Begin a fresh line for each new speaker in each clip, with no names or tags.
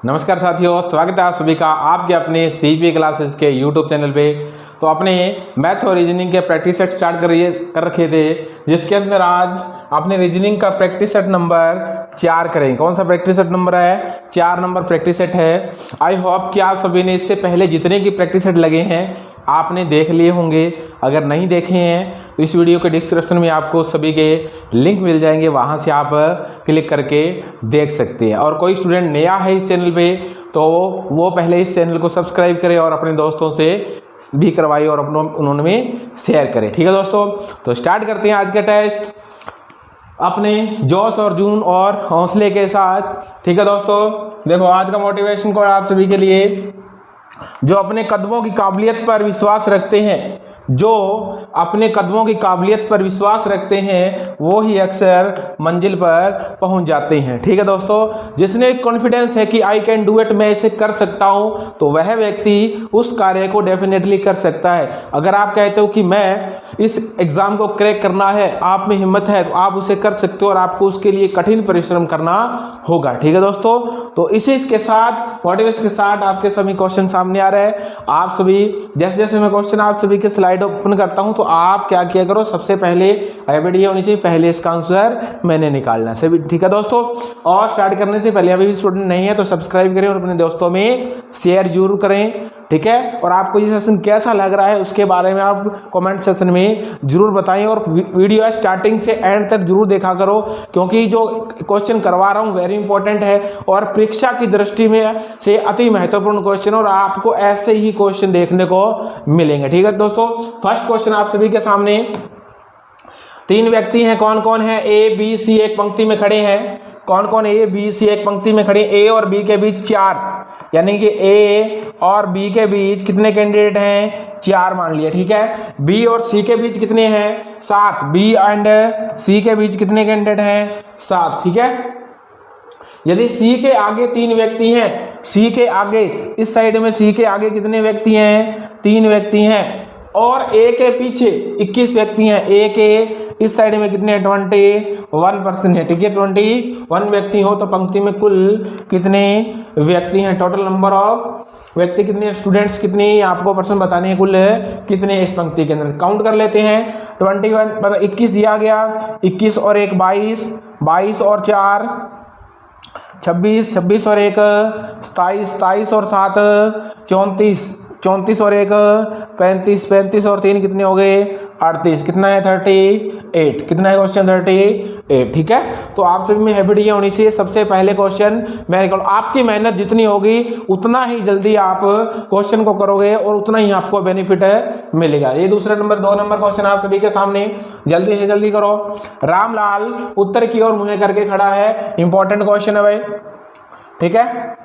नमस्कार साथियों, स्वागत है आप सभी का आपके अपने सीपीए क्लासेस के यूट्यूब चैनल पे। तो अपने मैथ और रीजनिंग के प्रैक्टिस सेट स्टार्ट कर रखे थे, जिसके अंदर आज अपने रीजनिंग का प्रैक्टिस सेट नंबर 4 करेंगे। कौन सा प्रैक्टिस सेट नंबर है? 4 नंबर प्रैक्टिस सेट है। आई होप कि आप सभी ने इससे पहले जितने की प्रैक्टिस सेट लगे हैं आपने देख लिए होंगे। अगर नहीं देखे हैं तो इस वीडियो के डिस्क्रिप्शन में आपको सभी के लिंक मिल जाएंगे, वहां से आप क्लिक करके देख सकते हैं। और कोई स्टूडेंट नया है इस चैनल पे तो वो पहले इस चैनल को सब्सक्राइब करे और अपने दोस्तों से भी करवाइए और उन्होंने शेयर करें। ठीक है दोस्तों, तो स्टार्ट करते हैं आज का टेस्ट अपने जोश और जुनून और हौसले के साथ। ठीक है दोस्तों, देखो आज का मोटिवेशन कोड आप सभी के लिए, जो अपने कदमों की काबिलियत पर विश्वास रखते हैं, जो अपने कदमों की काबिलियत पर विश्वास रखते हैं वो ही अक्सर मंजिल पर पहुंच जाते हैं। ठीक है दोस्तों, जिसने कॉन्फिडेंस है कि आई कैन डू इट, मैं इसे कर सकता हूं, तो वह व्यक्ति उस कार्य को डेफिनेटली कर सकता है। अगर आप कहते हो कि मैं इस एग्जाम को क्रैक करना है, आप में हिम्मत है, तो आप उसे कर सकते हो और आपको उसके लिए कठिन परिश्रम करना होगा। ठीक है दोस्तों, तो इसी के साथ मोटिवेशन के साथ आपके सभी क्वेश्चन सामने आ रहे हैं। आप सभी जैसे जैसे मैं क्वेश्चन आप सभी के स्लाइड ओपन करता हूं तो आप क्या किया करो, सबसे पहले हैबिट ये होनी चाहिए, पहले इसका आंसर मैंने निकालना है सभी। ठीक है दोस्तों, और स्टार्ट करने से पहले अभी भी स्टूडेंट नहीं है तो सब्सक्राइब करें और अपने दोस्तों में शेयर जरूर करें। ठीक है, और आपको ये सेशन कैसा लग रहा है उसके बारे में आप कमेंट सेशन में जरूर बताएं और वीडियो स्टार्टिंग से एंड तक जरूर देखा करो, क्योंकि जो क्वेश्चन करवा रहा हूं वेरी इंपॉर्टेंट है और परीक्षा की दृष्टि में से अति महत्वपूर्ण क्वेश्चन, और आपको ऐसे ही क्वेश्चन देखने को मिलेंगे। ठीक है दोस्तों, फर्स्ट क्वेश्चन आप सभी के सामने, 3 व्यक्ति हैं, कौन कौन है? ए बी सी एक पंक्ति में खड़े हैं। कौन कौन ए बी सी एक पंक्ति में खड़े? ए और बी के बीच 4, यानी कि ए और बी के बीच कितने कैंडिडेट हैं? 4 मान लिया। ठीक है, बी और सी के बीच कितने हैं? 7। बी एंड सी के बीच कितने कैंडिडेट हैं? 7। ठीक है, यदि सी के आगे 3 व्यक्ति हैं, सी के आगे इस साइड में सी के आगे कितने व्यक्ति हैं? 3 व्यक्ति हैं, और ए के पीछे 21 व्यक्ति हैं। ए के इस साइड में कितने? 21% है। ठीक है, 21 व्यक्ति हो तो पंक्ति में कुल कितने व्यक्ति हैं? टोटल नंबर ऑफ व्यक्ति कितने? स्टूडेंट्स कितने? आपको पर्सन बताने हैं, कुल कितने इस पंक्ति के अंदर। काउंट कर लेते हैं। 21 मतलब 21 दिया गया, 21 और 1 22, 22 और 4 26, 26 और 1 27, 27 और 7 34, 34 और 1 35, 35 और 3 कितने हो गए? 38। कितना है? 38। कितना है क्वेश्चन? 38। ठीक है, तो आप सभी में हैबिट ये होनी चाहिए, सबसे पहले क्वेश्चन मैं निकालूं। आपकी मेहनत जितनी होगी उतना ही जल्दी आप क्वेश्चन को करोगे और उतना ही आपको बेनिफिट मिलेगा। ये दूसरा नंबर 2 नंबर क्वेश्चन आप सभी के सामने, जल्दी से जल्दी करो। रामलाल उत्तर की ओर मुंह करके खड़ा है, इंपॉर्टेंट क्वेश्चन है भाई। ठीक है,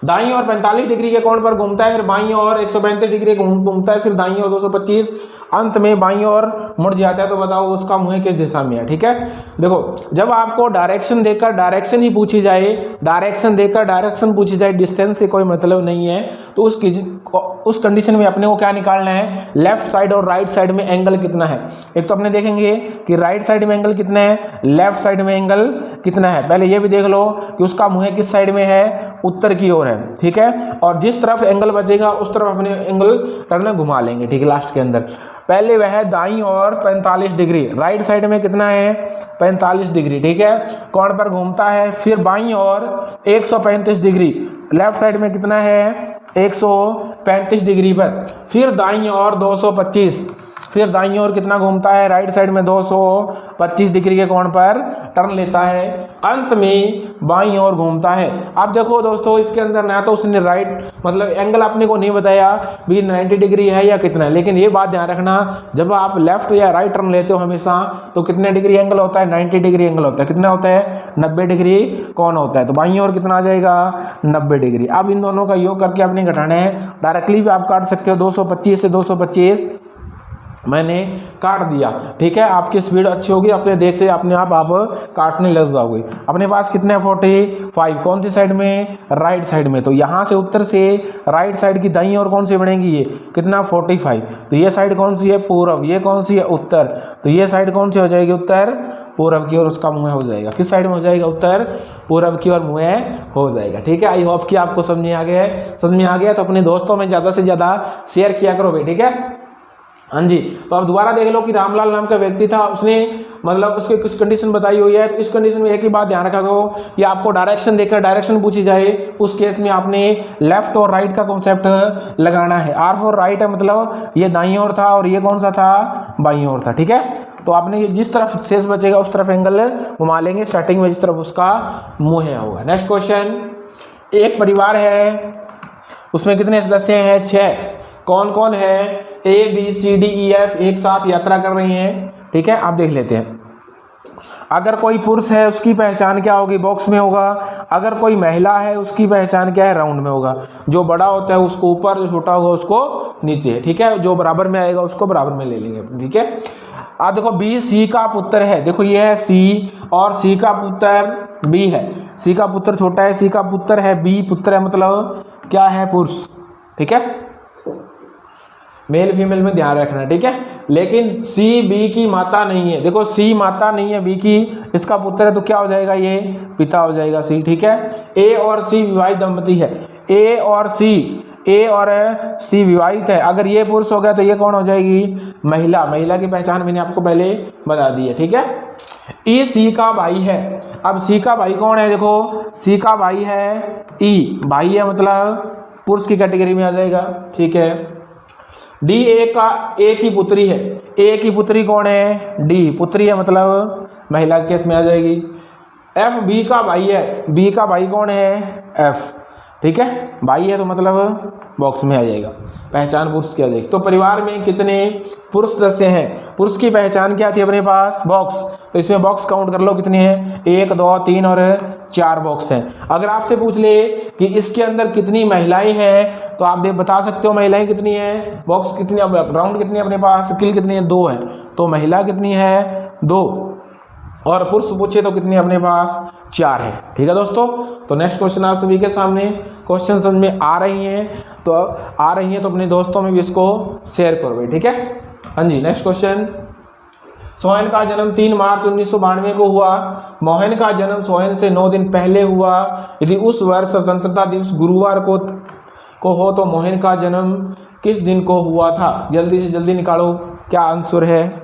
दाईं ओर 45 डिग्री के कोण पर घूमता है, फिर बाईं ओर 135 डिग्री घूमता है, फिर दाईं ओर 225, अंत में बाईं ओर मुड़ जाता है, तो बताओ उसका मुंह किस दिशा में है? ठीक है, देखो जब आपको डायरेक्शन देकर डायरेक्शन ही पूछी जाए, डायरेक्शन देकर डायरेक्शन पूछी जाए, डिस्टेंस से कोई मतलब नहीं है, तो उस कंडीशन में अपने को क्या निकालना है? लेफ्ट साइड और राइट साइड में एंगल कितना है। एक तो अपने देखेंगे कि राइट साइड में एंगल कितना है, लेफ्ट साइड में एंगल कितना है। पहले ये भी देख लो कि उसका मुंह किस साइड में है? उत्तर की ओर है। ठीक है, और जिस तरफ एंगल बचेगा उस तरफ अपने एंगल टर्न घुमा लेंगे। ठीक है, लास्ट के अंदर पहले वह दाईं ओर 45 डिग्री, राइट साइड में कितना है? 45 डिग्री। ठीक है, कोण पर घूमता है, फिर बाईं ओर 135 डिग्री, लेफ्ट साइड में कितना है? 135 डिग्री पर, फिर दाईं ओर 225, फिर दाईं ओर कितना घूमता है? राइट साइड में 225 डिग्री के कोण पर टर्न लेता है, अंत में बाईं ओर घूमता है। अब देखो दोस्तों, इसके अंदर ना तो उसने राइट मतलब एंगल अपने को नहीं बताया भी 90 डिग्री है या कितना है, लेकिन ये बात ध्यान रखना, जब आप लेफ्ट या राइट टर्न लेते हो हमेशा तो कितने डिग्री एंगल होता है? 90 डिग्री एंगल होता है। कितना होता है? 90 डिग्री कौन होता है, तो बाईं ओर कितना आ जाएगा? 90 डिग्री। अब इन दोनों का योग करके आपने घटाना है, डायरेक्टली भी आप काट सकते हो। 225 से 225 मैंने काट दिया। ठीक है, आपकी स्पीड अच्छी होगी, अपने देख रहे अपने आप काटने लग जाओगे। अपने पास कितने 45, कौन सी साइड में? राइट साइड में। तो यहाँ से उत्तर से राइट साइड की दाईं ओर कौन सी बनेगी? ये कितना? 45। तो ये साइड कौन सी है? पूर्व। ये कौन सी है? उत्तर। तो ये साइड कौन सी हो जाएगी? उत्तर पूर्व की ओर उसका मुँह हो जाएगा। किस साइड में हो जाएगा? उत्तर पूर्व की ओर मुँह हो जाएगा। ठीक है, आई होप कि आपको समझ में आ गया है। समझ में आ गया तो अपने दोस्तों में ज़्यादा से ज़्यादा शेयर किया करो भाई। ठीक है, हाँ जी। तो अब दोबारा देख लो कि रामलाल नाम का व्यक्ति था, उसने मतलब उसके कुछ कंडीशन बताई हुई है। तो इस कंडीशन में एक ही बात ध्यान रखा करो कि आपको डायरेक्शन देकर डायरेक्शन पूछी जाए, उस केस में आपने लेफ्ट और राइट का कॉन्सेप्ट लगाना है। आर फॉर राइट है, मतलब ये दाईं ओर था और ये कौन सा था? बाईं ओर था। ठीक है, तो आपने जिस तरफ शेष बचेगा उस तरफ एंगल घुमा लेंगे, स्टार्टिंग में जिस तरफ उसका मुँह होगा। नेक्स्ट क्वेश्चन, एक परिवार है, उसमें कितने सदस्य हैं? 6। कौन कौन है? A B C D E F एक साथ यात्रा कर रही हैं। ठीक है, आप देख लेते हैं। अगर कोई पुरुष है उसकी पहचान क्या होगी? बॉक्स में होगा। अगर कोई महिला है उसकी पहचान क्या है? राउंड में होगा। जो बड़ा होता है उसको ऊपर, जो छोटा होगा उसको नीचे। ठीक है, जो बराबर में आएगा उसको बराबर में ले लेंगे। ठीक है, आप देखो B C का पुत्र है, देखो ये है C और C का पुत्र B है। C का पुत्र छोटा है, C का पुत्र है, B पुत्र है, मतलब क्या है? पुरुष। ठीक है, मेल फीमेल में ध्यान रखना। ठीक है, लेकिन सी बी की माता नहीं है। देखो सी माता नहीं है बी की, इसका पुत्र है, तो क्या हो जाएगा? ये पिता हो जाएगा सी। ठीक है, ए और सी विवाहित दंपति है। ए और सी विवाहित है। अगर ये पुरुष हो गया तो ये कौन हो जाएगी? महिला। महिला की पहचान मैंने आपको पहले बता दी है। ठीक है, ई सी का भाई है। अब सी का भाई कौन है? देखो सी का भाई है ई, भाई है मतलब पुरुष की कैटेगरी में आ जाएगा। ठीक है, डी ए की पुत्री है। ए की पुत्री कौन है? डी पुत्री है, मतलब महिला के केस में आ जाएगी। एफ बी का भाई है। बी का भाई कौन है? एफ। ठीक है, भाई है तो मतलब बॉक्स में आ जाएगा। पहचान पुरुष की आ जाएगी। तो परिवार में कितने पुरुष सदस्य हैं? पुरुष की पहचान क्या थी अपने पास? बॉक्स। तो इसमें बॉक्स काउंट कर लो कितने हैं? 1 2 3 और 4 बॉक्स हैं। अगर आपसे पूछ ले कि इसके अंदर कितनी महिलाएं हैं तो आप बता सकते हो महिलाएं कितनी हैं, बॉक्स कितनी, राउंड कितनी है अपने पास, किल कितनी है? 2 है। तो महिला कितनी है? 2। और पुरुष पूछे तो कितनी अपने पास? 4 है। ठीक है दोस्तों, तो नेक्स्ट क्वेश्चन आप सभी के सामने। क्वेश्चन समझ में आ रही हैं तो अपने दोस्तों में भी इसको शेयर करो भाई। ठीक है, हाँ जी। नेक्स्ट क्वेश्चन, सोहन का जन्म 3 मार्च 1992 को हुआ। मोहन का जन्म सोहन से 9 दिन पहले हुआ। यदि उस वर्ष स्वतंत्रता दिवस गुरुवार को हो तो मोहन का जन्म किस दिन को हुआ था? जल्दी से जल्दी निकालो क्या आंसर है।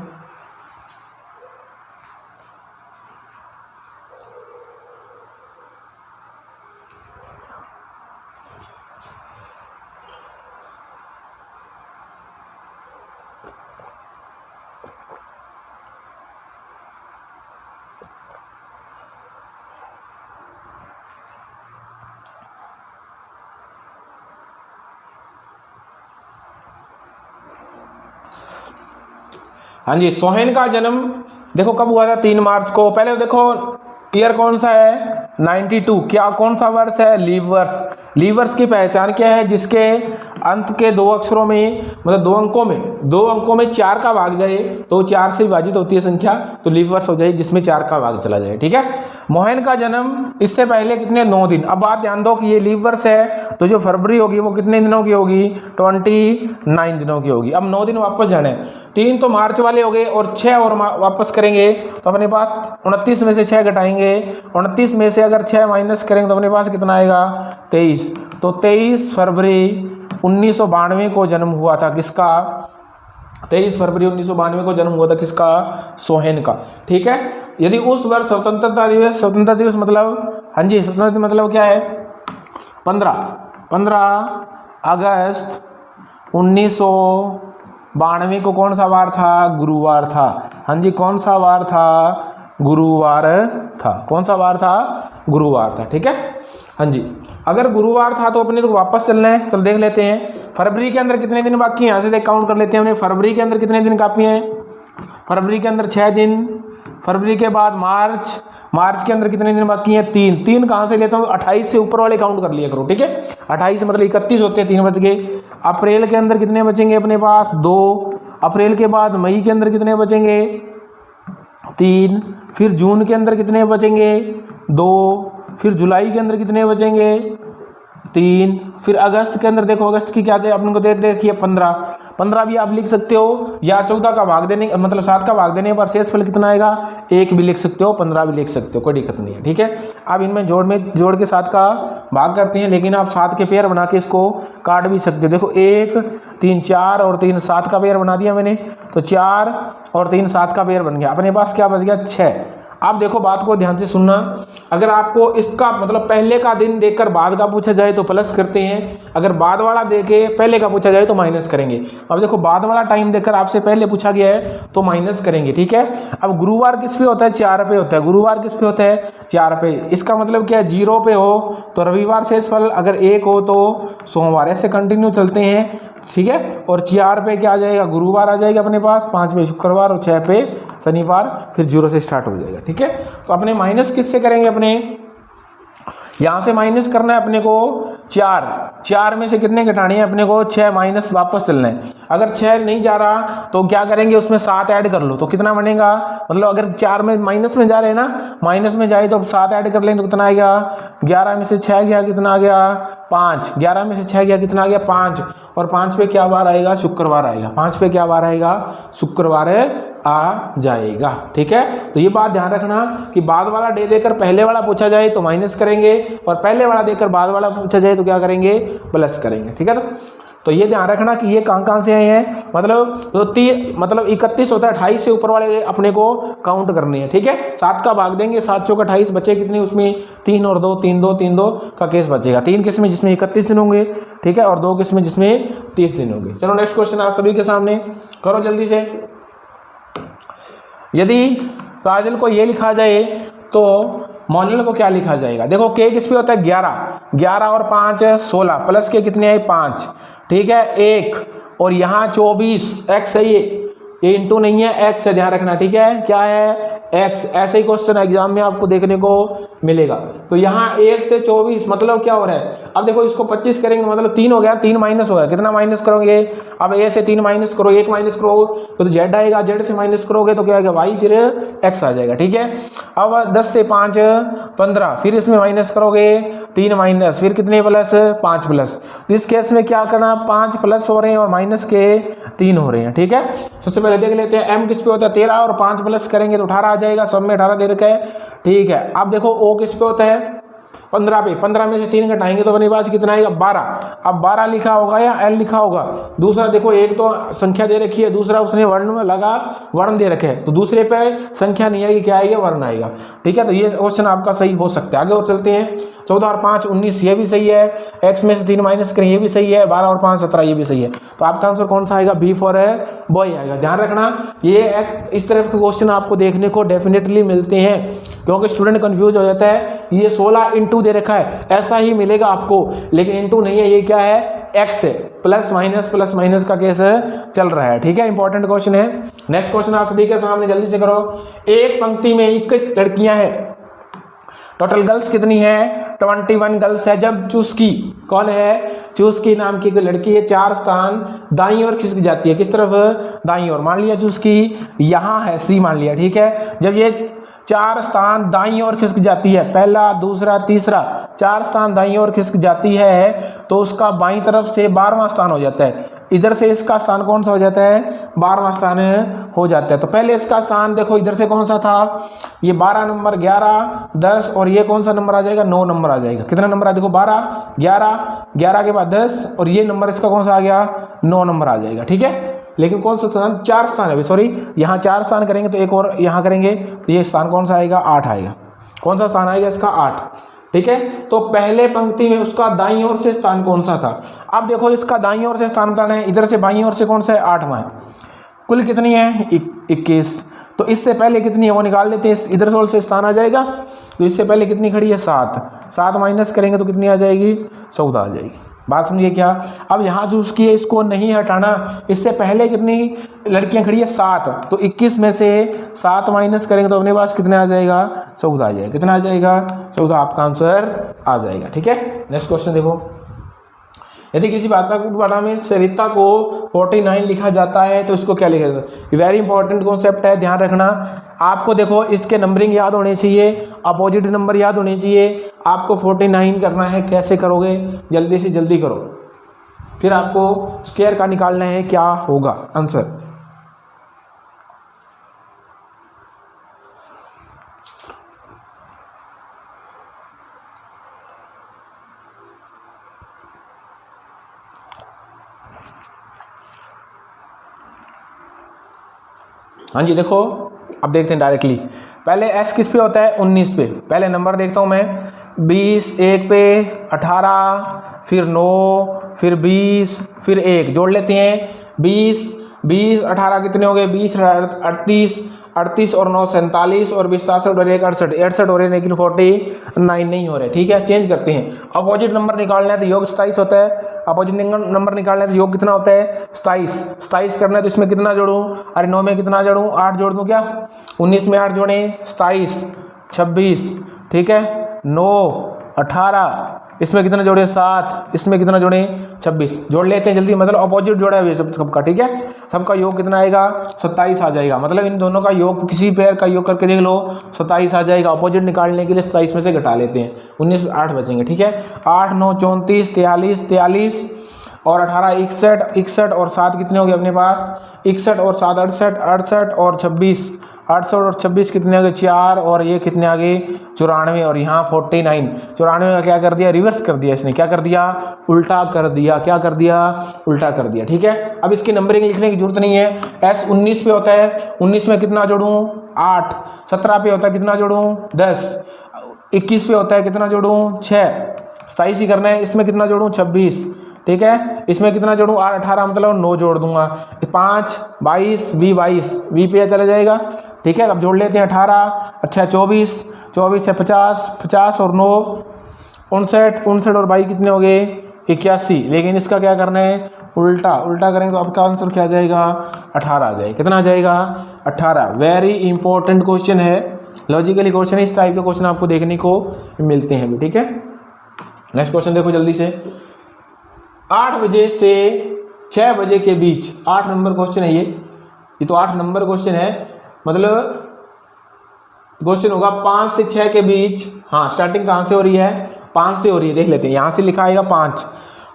हाँ जी, सोहन का जन्म देखो कब हुआ था? 3 मार्च को। पहले देखो ईयर कौन सा है? 92। क्या कौन सा वर्ष है? लीव वर्ष। लीव वर्ष की पहचान क्या है? जिसके अंत के 2 अक्षरों में, मतलब 2 अंकों में 4 का भाग जाए तो 4 से विभाजित होती है संख्या, तो लीव वर्ष हो जाए जिसमें 4 का भाग चला जाए। ठीक है, मोहन का जन्म इससे पहले कितने? 9 दिन। अब बात ध्यान दो कि ये लीव वर्ष है तो जो फरवरी होगी वो कितने दिनों की होगी? 29 दिनों की होगी। अब 9 दिन वापस जाने, 3 तो मार्च वाले हो गए और 6 और वापस करेंगे तो अपने पास 29 में से 6 घटाएंगे, 29 में से अगर 6 माइनस करेंगे तो अपने पास कितना आएगा? 23। तो 23 फरवरी 1992 को जन्म हुआ था किसका? 23 फरवरी 1992 को जन्म हुआ था किसका? सोहन का। ठीक है, यदि उस वर्ष स्वतंत्रता दिवस मतलब, हाँ जी, स्वतंत्रता मतलब क्या है? 15 अगस्त 1992 को कौन सा वार था? गुरुवार था। हाँ जी, कौन सा वार था? गुरुवार था। कौन सा वार था? गुरुवार था। ठीक है, हाँ जी। अगर गुरुवार था तो अपने तो वापस चलना है। चलो देख लेते हैं फरवरी के अंदर कितने दिन बाकी हैं। यहाँ से देख काउंट कर लेते हैं। हमने फरवरी के अंदर कितने दिन काफी हैं? फरवरी के अंदर 6 दिन। फरवरी के बाद मार्च के अंदर कितने दिन बाकी हैं? 3 कहाँ से लेता हूँ? 28 से ऊपर वाले काउंट कर लिया करो। ठीक है, 28 मतलब 31 होते हैं, 3 बच गए। अप्रैल के अंदर कितने बचेंगे अपने पास? 2। अप्रैल के बाद मई के अंदर कितने बचेंगे? 3। फिर जून के अंदर कितने बचेंगे? 2। फिर जुलाई के अंदर कितने बचेंगे? 3, फिर अगस्त के अंदर देखो अगस्त की क्या दे अपन को दे रखी है 15 भी आप लिख सकते हो, या 14 का भाग देने मतलब 7 का भाग देने पर शेषफल कितना आएगा 1 भी लिख सकते हो, 15 भी लिख सकते हो, कोई दिक्कत नहीं है। ठीक है, आप इनमें जोड़ के 7 का भाग करते हैं, लेकिन आप 7 के पेयर बना के इसको काट भी सकते हो। देखो 1 3 4 और 3 7 का पेयर बना दिया मैंने, तो 4 और 3 7 का पेयर बन गया, अपने पास क्या बच गया 6। आप देखो बात को ध्यान से सुनना, अगर आपको इसका मतलब पहले का दिन देखकर बाद का पूछा जाए तो प्लस करते हैं, अगर बाद वाला देके पहले का पूछा जाए तो माइनस करेंगे। अब देखो बाद वाला टाइम देखकर आपसे पहले पूछा गया है तो माइनस करेंगे। ठीक है, अब गुरुवार किस पे होता है 4 पे होता है, गुरुवार किस पे होता है 4 पे, इसका मतलब क्या है 0 पे हो तो रविवार शेषफल, अगर 1 हो तो सोमवार, ऐसे कंटिन्यू चलते हैं। ठीक है, और 4 पे क्या आ जाएगा गुरुवार आ जाएगा अपने पास, 5 पे शुक्रवार और 6 पे शनिवार, फिर 0 से स्टार्ट हो जाएगा। ठीक है, तो अपने माइनस किससे करेंगे, अपने यहाँ से माइनस करना है अपने को 4 में से कितने घटाने हैं अपने को 6, माइनस वापस चलना है। अगर 6 नहीं जा रहा तो क्या करेंगे उसमें 7 ऐड कर लो तो कितना बनेगा, मतलब अगर 4 में माइनस में जा रहे हैं ना, माइनस में जाए तो 7 ऐड कर लें तो कितना आएगा 11 में से 6 गया कितना आ गया 5, 11 में से 6 गया कितना आ गया 5, और 5 पे क्या बार आएगा शुक्रवार आएगा, 5 पे क्या बार आएगा शुक्रवार आ जाएगा। ठीक है, तो ये बात ध्यान रखना कि बाद वाला डे देकर पहले वाला पूछा जाए तो माइनस करेंगे, और पहले वाला देकर बाद वाला पूछा जाए तो क्या करेंगे प्लस करेंगे। ठीक है, तो ये ध्यान रखना कि ये कहाँ से आए हैं, मतलब तो 31 होता है, 28 से ऊपर वाले अपने को काउंट करने हैं। ठीक है, 7 का भाग देंगे, 7 चौका 28 बचे कितने उसमें 3 और 2 3 2 3 2 का केस बचेगा, 3 केस में जिसमें 31 दिन होंगे। ठीक है, और 2 केस में जिसमें 30 दिन होंगे। चलो नेक्स्ट क्वेश्चन आप सभी के सामने करो जल्दी से। यदि काजल को ये लिखा जाए तो मोनिल को क्या लिखा जाएगा, देखो के किस पे होता है 11 और 5 16, प्लस के कितने आए 5। ठीक है, 1 और यहाँ 24, एक्स है ये इंटू नहीं है, एक्स है, ध्यान रखना। ठीक है, क्या है एक्स, ऐसे ही क्वेश्चन एग्जाम में आपको देखने को मिलेगा। तो यहाँ 1 से 24 मतलब क्या हो रहा है, अब देखो इसको 25 करेंगे मतलब 3 हो गया, 3 माइनस हो गया, कितना माइनस करोगे, अब ए से 3 माइनस करो, 1 माइनस करो तो जेड आएगा, जेड से माइनस करोगे तो क्या आएगा वाई, फिर एक्स आ जाएगा। ठीक है, अब 10 से 5 15, फिर इसमें माइनस करोगे 3 माइनस, फिर कितने प्लस 5 प्लस। इस केस में क्या करना 5 प्लस हो रहे हैं और माइनस के 3 हो रहे हैं। ठीक है, सबसे पहले देख लेते हैं एम किस पे होता है 13 और 5 प्लस करेंगे तो 18 आ जाएगा, सब में 18 दे रखा है। ठीक है, अब देखो ओ किस पे होता है 15 पे, 15 में से 3 घटाएंगे तो अपने पास कितना आएगा 12। अब 12 लिखा होगा या एल लिखा होगा, दूसरा देखो एक तो संख्या दे रखी है, दूसरा उसने वर्ण में लगा वर्ण दे रखे है, तो दूसरे पे संख्या नहीं आएगी, क्या आएगा वर्ण आएगा। ठीक है, तो ये क्वेश्चन आपका सही हो सकता है। आगे और चलते हैं, 14 और 5 19, ये भी सही है, एक्स में से 3 माइनस करें ये भी सही है, 12 और 5 17 ये भी सही है। तो आपका आंसर कौन सा आएगा, बी फॉर बॉय आएगा। ध्यान रखना ये इस तरह के क्वेश्चन आपको देखने को डेफिनेटली मिलते हैं, क्योंकि स्टूडेंट कंफ्यूज हो जाता है, ये 16 इंटू दे रखा है ऐसा ही मिलेगा आपको, लेकिन इंटू नहीं है, ये क्या है एक्स है, प्लस माइनस का केस चल रहा है। ठीक है, इंपॉर्टेंट क्वेश्चन है। नेक्स्ट क्वेश्चन आप सभी के सामने जल्दी से करो। एक पंक्ति में 21 लड़कियां हैं, टोटल गर्ल्स कितनी है 21 गर्ल्स है। जब चुस्की कौन है, चुस्की नाम की लड़की है, 4 स्थान दाईं ओर खिसक जाती है, किस तरफ दाईं ओर, मान लिया चुस्की यहाँ है सी मान लिया। ठीक है, जब ये 4 स्थान दाईं ओर खिसक जाती है, पहला दूसरा तीसरा 4 स्थान दाईं ओर खिसक जाती है, तो उसका बाईं तरफ से 12वां स्थान हो जाता है। इधर से इसका स्थान कौन सा हो जाता है 12वां स्थान हो जाता है। तो पहले इसका स्थान देखो इधर से कौन सा था, ये 12 नंबर 11 10, और ये कौन सा नंबर आ जाएगा 9 नंबर आ जाएगा। कितना नंबर आ देखो 12 11 के बाद 10, और ये नंबर इसका कौन सा आ गया 9 नंबर आ जाएगा। ठीक है, लेकिन कौन सा स्थान 4 स्थान है, सॉरी यहाँ 4 स्थान करेंगे तो एक और यहाँ करेंगे तो ये स्थान कौन सा आएगा 8 आएगा। कौन सा स्थान आएगा इसका 8। ठीक है, तो पहले पंक्ति में उसका दाईं ओर से स्थान कौन सा था। अब देखो इसका दाईं ओर से स्थान बताना है, इधर से बाईं ओर से कौन सा है 8वां है। कुल कितनी है 21, तो इससे पहले कितनी है वो निकाल लेते हैं, इधर से स्थान आ जाएगा, तो इससे पहले कितनी खड़ी है 7 माइनस करेंगे तो कितनी आ जाएगी 14 आ जाएगी। बात समझिए क्या। अब यहाँ जो उसकी है इसको नहीं हटाना, इससे पहले कितनी लड़कियां खड़ी है 7, तो 21 में से 7 माइनस करेंगे तो अपने पास कितना आ जाएगा 14 आ जाएगा। कितना आ जाएगा 14, आपका आंसर आ जाएगा। ठीक है, नेक्स्ट क्वेश्चन देखो। यदि किसी भाषा में सरिता को 49 लिखा जाता है तो इसको क्या लिखा जाता है, वेरी इंपॉर्टेंट कॉन्सेप्ट है, ध्यान रखना। आपको देखो इसके नंबरिंग याद होने चाहिए, अपोजिट नंबर याद होने चाहिए, आपको 49 करना है। कैसे करोगे, जल्दी से जल्दी करो। फिर आपको स्क्वायर का निकालना है, क्या होगा आंसर। हाँ जी, देखो अब देखते हैं डायरेक्टली। पहले s किस पे होता है, 19 पे। पहले नंबर देखता हूँ मैं, 20 1 पे, 18 फिर 9 फिर 20 फिर 1 जोड़ लेते हैं। 20 18 कितने हो गए, 20 38 और 9 47 और 20 67 और 1 68 हो रहे हैं, लेकिन 49 नहीं हो रहे। ठीक है, चेंज करते हैं। अपोजिट नंबर निकालना है तो योग 27 होता है। अपोजिट नंबर निकालना है तो योग कितना होता है, 27 करना है तो इसमें कितना जोड़ूं, अरे 9 में कितना जोड़ूं, 8 जोड़ दूं क्या, 19 में 8 जोड़े 27 26, ठीक है, 9 18, इसमें कितना जोड़े 7, इसमें कितना जोड़े 26। जोड़ लेते हैं जल्दी, मतलब अपोजिट जोड़ा हुआ है सबका। ठीक है, सबका योग कितना आएगा, 27 आ जाएगा। मतलब इन दोनों का योग, किसी पेयर का योग करके देख लो, 27 आ जाएगा। अपोजिट निकालने के लिए 27 में से घटा लेते हैं, 19 8 बचेंगे। ठीक है, 8 9 34 43 और 18 61 और 7 कितने हो गए अपने पास, 61 और 7 68 और 26, 68 और 26 कितने आ गए, 4 और ये कितने आ गए 94 और यहाँ 49। 94 का क्या कर दिया, रिवर्स कर दिया इसने, क्या कर दिया, उल्टा कर दिया। क्या कर दिया, उल्टा कर दिया। ठीक है, अब इसकी नंबरिंग लिखने की जरूरत नहीं है। S 19 पे होता है, 19 में कितना जोड़ूं 8, 17 पे होता है कितना जोड़ूं 10, 21 पे होता है कितना जोड़ूं 6, 27 ही करना है। इसमें कितना जोड़ूं 26, ठीक है, इसमें कितना जोड़ूं 18 मतलब 9 जोड़ दूंगा, 5 22 20 पे चला जाएगा। ठीक है, अब जोड़ लेते हैं 18 अच्छा 24 है 50 और 9 59 और 22 कितने हो गए 81। लेकिन इसका क्या करना है, उल्टा करेंगे तो आपका आंसर क्या आ जाएगा, 18 आ जाएगा। कितना आ जाएगा 18। वेरी इंपॉर्टेंट क्वेश्चन है, लॉजिकली क्वेश्चन, इस टाइप के क्वेश्चन आपको देखने को मिलते हैं भी। ठीक है, नेक्स्ट क्वेश्चन देखो जल्दी से। 8 बजे से 6 बजे के बीच, 8 नंबर क्वेश्चन है ये तो 8 नंबर क्वेश्चन है। मतलब क्वेश्चन होगा 5 से 6 के बीच। हाँ, स्टार्टिंग कहाँ से हो रही है, 5 से हो रही है। देख लेते हैं, यहाँ से लिखा आएगा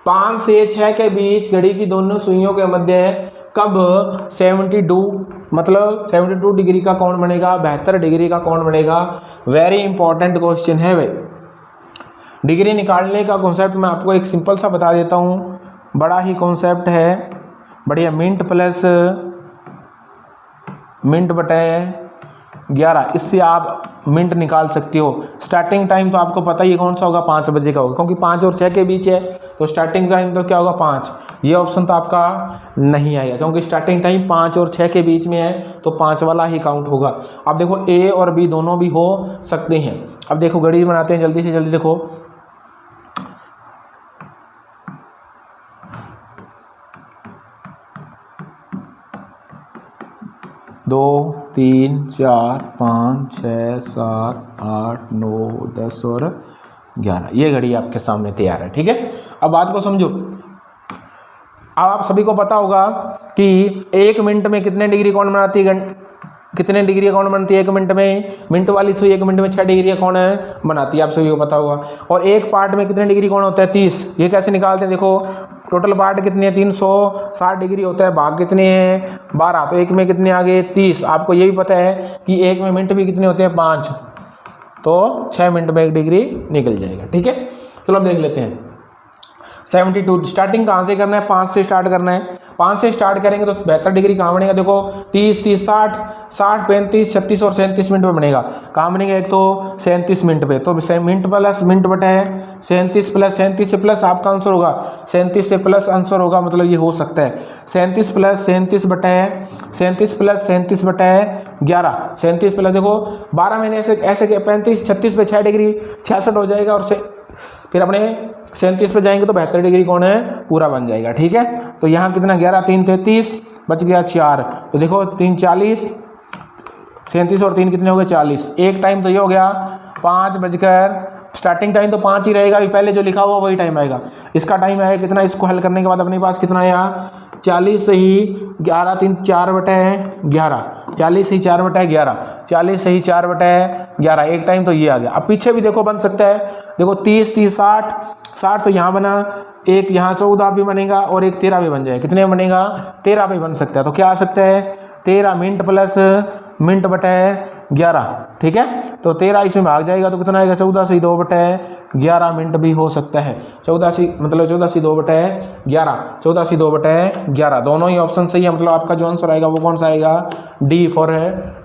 5 से 6 के बीच घड़ी की दोनों सुइयों के मध्य कब 72 मतलब 72 डिग्री का कोण बनेगा, 72 डिग्री का कोण बनेगा। वेरी इंपॉर्टेंट क्वेश्चन है भाई। डिग्री निकालने का कॉन्सेप्ट मैं आपको एक सिंपल सा बता देता हूँ, बड़ा ही कॉन्सेप्ट है, बढ़िया। मिनट बटे 11, इससे आप मिनट निकाल सकते हो। स्टार्टिंग टाइम तो आपको पता ही है कौन सा होगा, 5 बजे का होगा, क्योंकि 5 और 6 के बीच है, तो स्टार्टिंग टाइम तो क्या होगा 5। ये ऑप्शन तो आपका नहीं आएगा, क्योंकि स्टार्टिंग टाइम 5 और 6 के बीच में है, तो 5 वाला ही काउंट होगा। अब देखो ए और बी दोनों भी हो सकते हैं। अब देखो घड़ी बनाते हैं, जल्दी से जल्दी देखो। दो 3 4 5 6 7 8 9 10 और 11, ये घड़ी आपके सामने तैयार है। ठीक है, अब बात को समझो। अब आप सभी को पता होगा कि 1 मिनट में कितने डिग्री कोण बनाती है, कितने डिग्री कोण बनती है 1 मिनट में, मिनट वाली सुई 1 मिनट में 6 डिग्री कोण बनाती है, आप सभी को पता होगा। और एक पार्ट में कितने डिग्री कोण होता है 30। ये कैसे निकालते हैं, देखो टोटल पार्ट कितने हैं 360 डिग्री होता है, भाग कितने हैं 12, तो एक में कितने आ गए 30। आपको ये भी पता है कि एक में मिनट भी कितने होते हैं 5, तो 6 मिनट में 1 डिग्री निकल जाएगा। ठीक है, चलो अब देख लेते हैं। 72 स्टार्टिंग कहाँ से करना है, 5 से स्टार्ट करना है। 5 से स्टार्ट करेंगे तो 72 डिग्री कहाँ बनेगा, देखो 30 60 35 36 और 37 मिनट में बनेगा। कहाँ बनेगा, एक तो 37 मिनट पे, तो मिनट प्लस मिनट बटा है 37 प्लस 37 से प्लस आपका आंसर होगा 37 से प्लस आंसर होगा, मतलब ये हो सकता है 37 प्लस 37 बटा है 37 प्लस 37 बटा है 11। 37 प्लस देखो 12 महीने ऐसे 35 36 पे 6 डिग्री 66 हो जाएगा, और फिर अपने 37 पे जाएंगे तो 72 डिग्री कोण है पूरा बन जाएगा। ठीक है, तो यहाँ कितना 11 3 33 बच गया 4, तो देखो 3 40, 37 और 3 कितने हो गए 40। एक टाइम तो ये हो गया 5 बजकर स्टार्टिंग टाइम तो 5 ही रहेगा, पहले जो लिखा हुआ वही टाइम आएगा। इसका टाइम आएगा कितना, इसको हल करने के बाद अपने पास कितना आया 40 सही 11 3 4/11, 40 सही 4/11, 40 सही 4/11, एक टाइम तो ये आ गया। अब पीछे भी देखो बन सकता है, देखो 30 30 60 60 तो यहाँ बना, एक यहाँ 14 भी बनेगा और एक 13 भी बन जाए, कितने बनेगा 13 भी बन सकता है। तो क्या आ सकता है 13 मिनट प्लस मिनट बटे 11, ठीक है। तो 13 इसमें भाग जाएगा तो कितना आएगा 14 से 2/11 मिनट भी हो सकता है। 14 से मतलब 14 से 2/11, 14 से 2/11 दोनों ही ऑप्शन सही है। मतलब आपका जो आंसर आएगा वो कौन सा आएगा, डी फॉर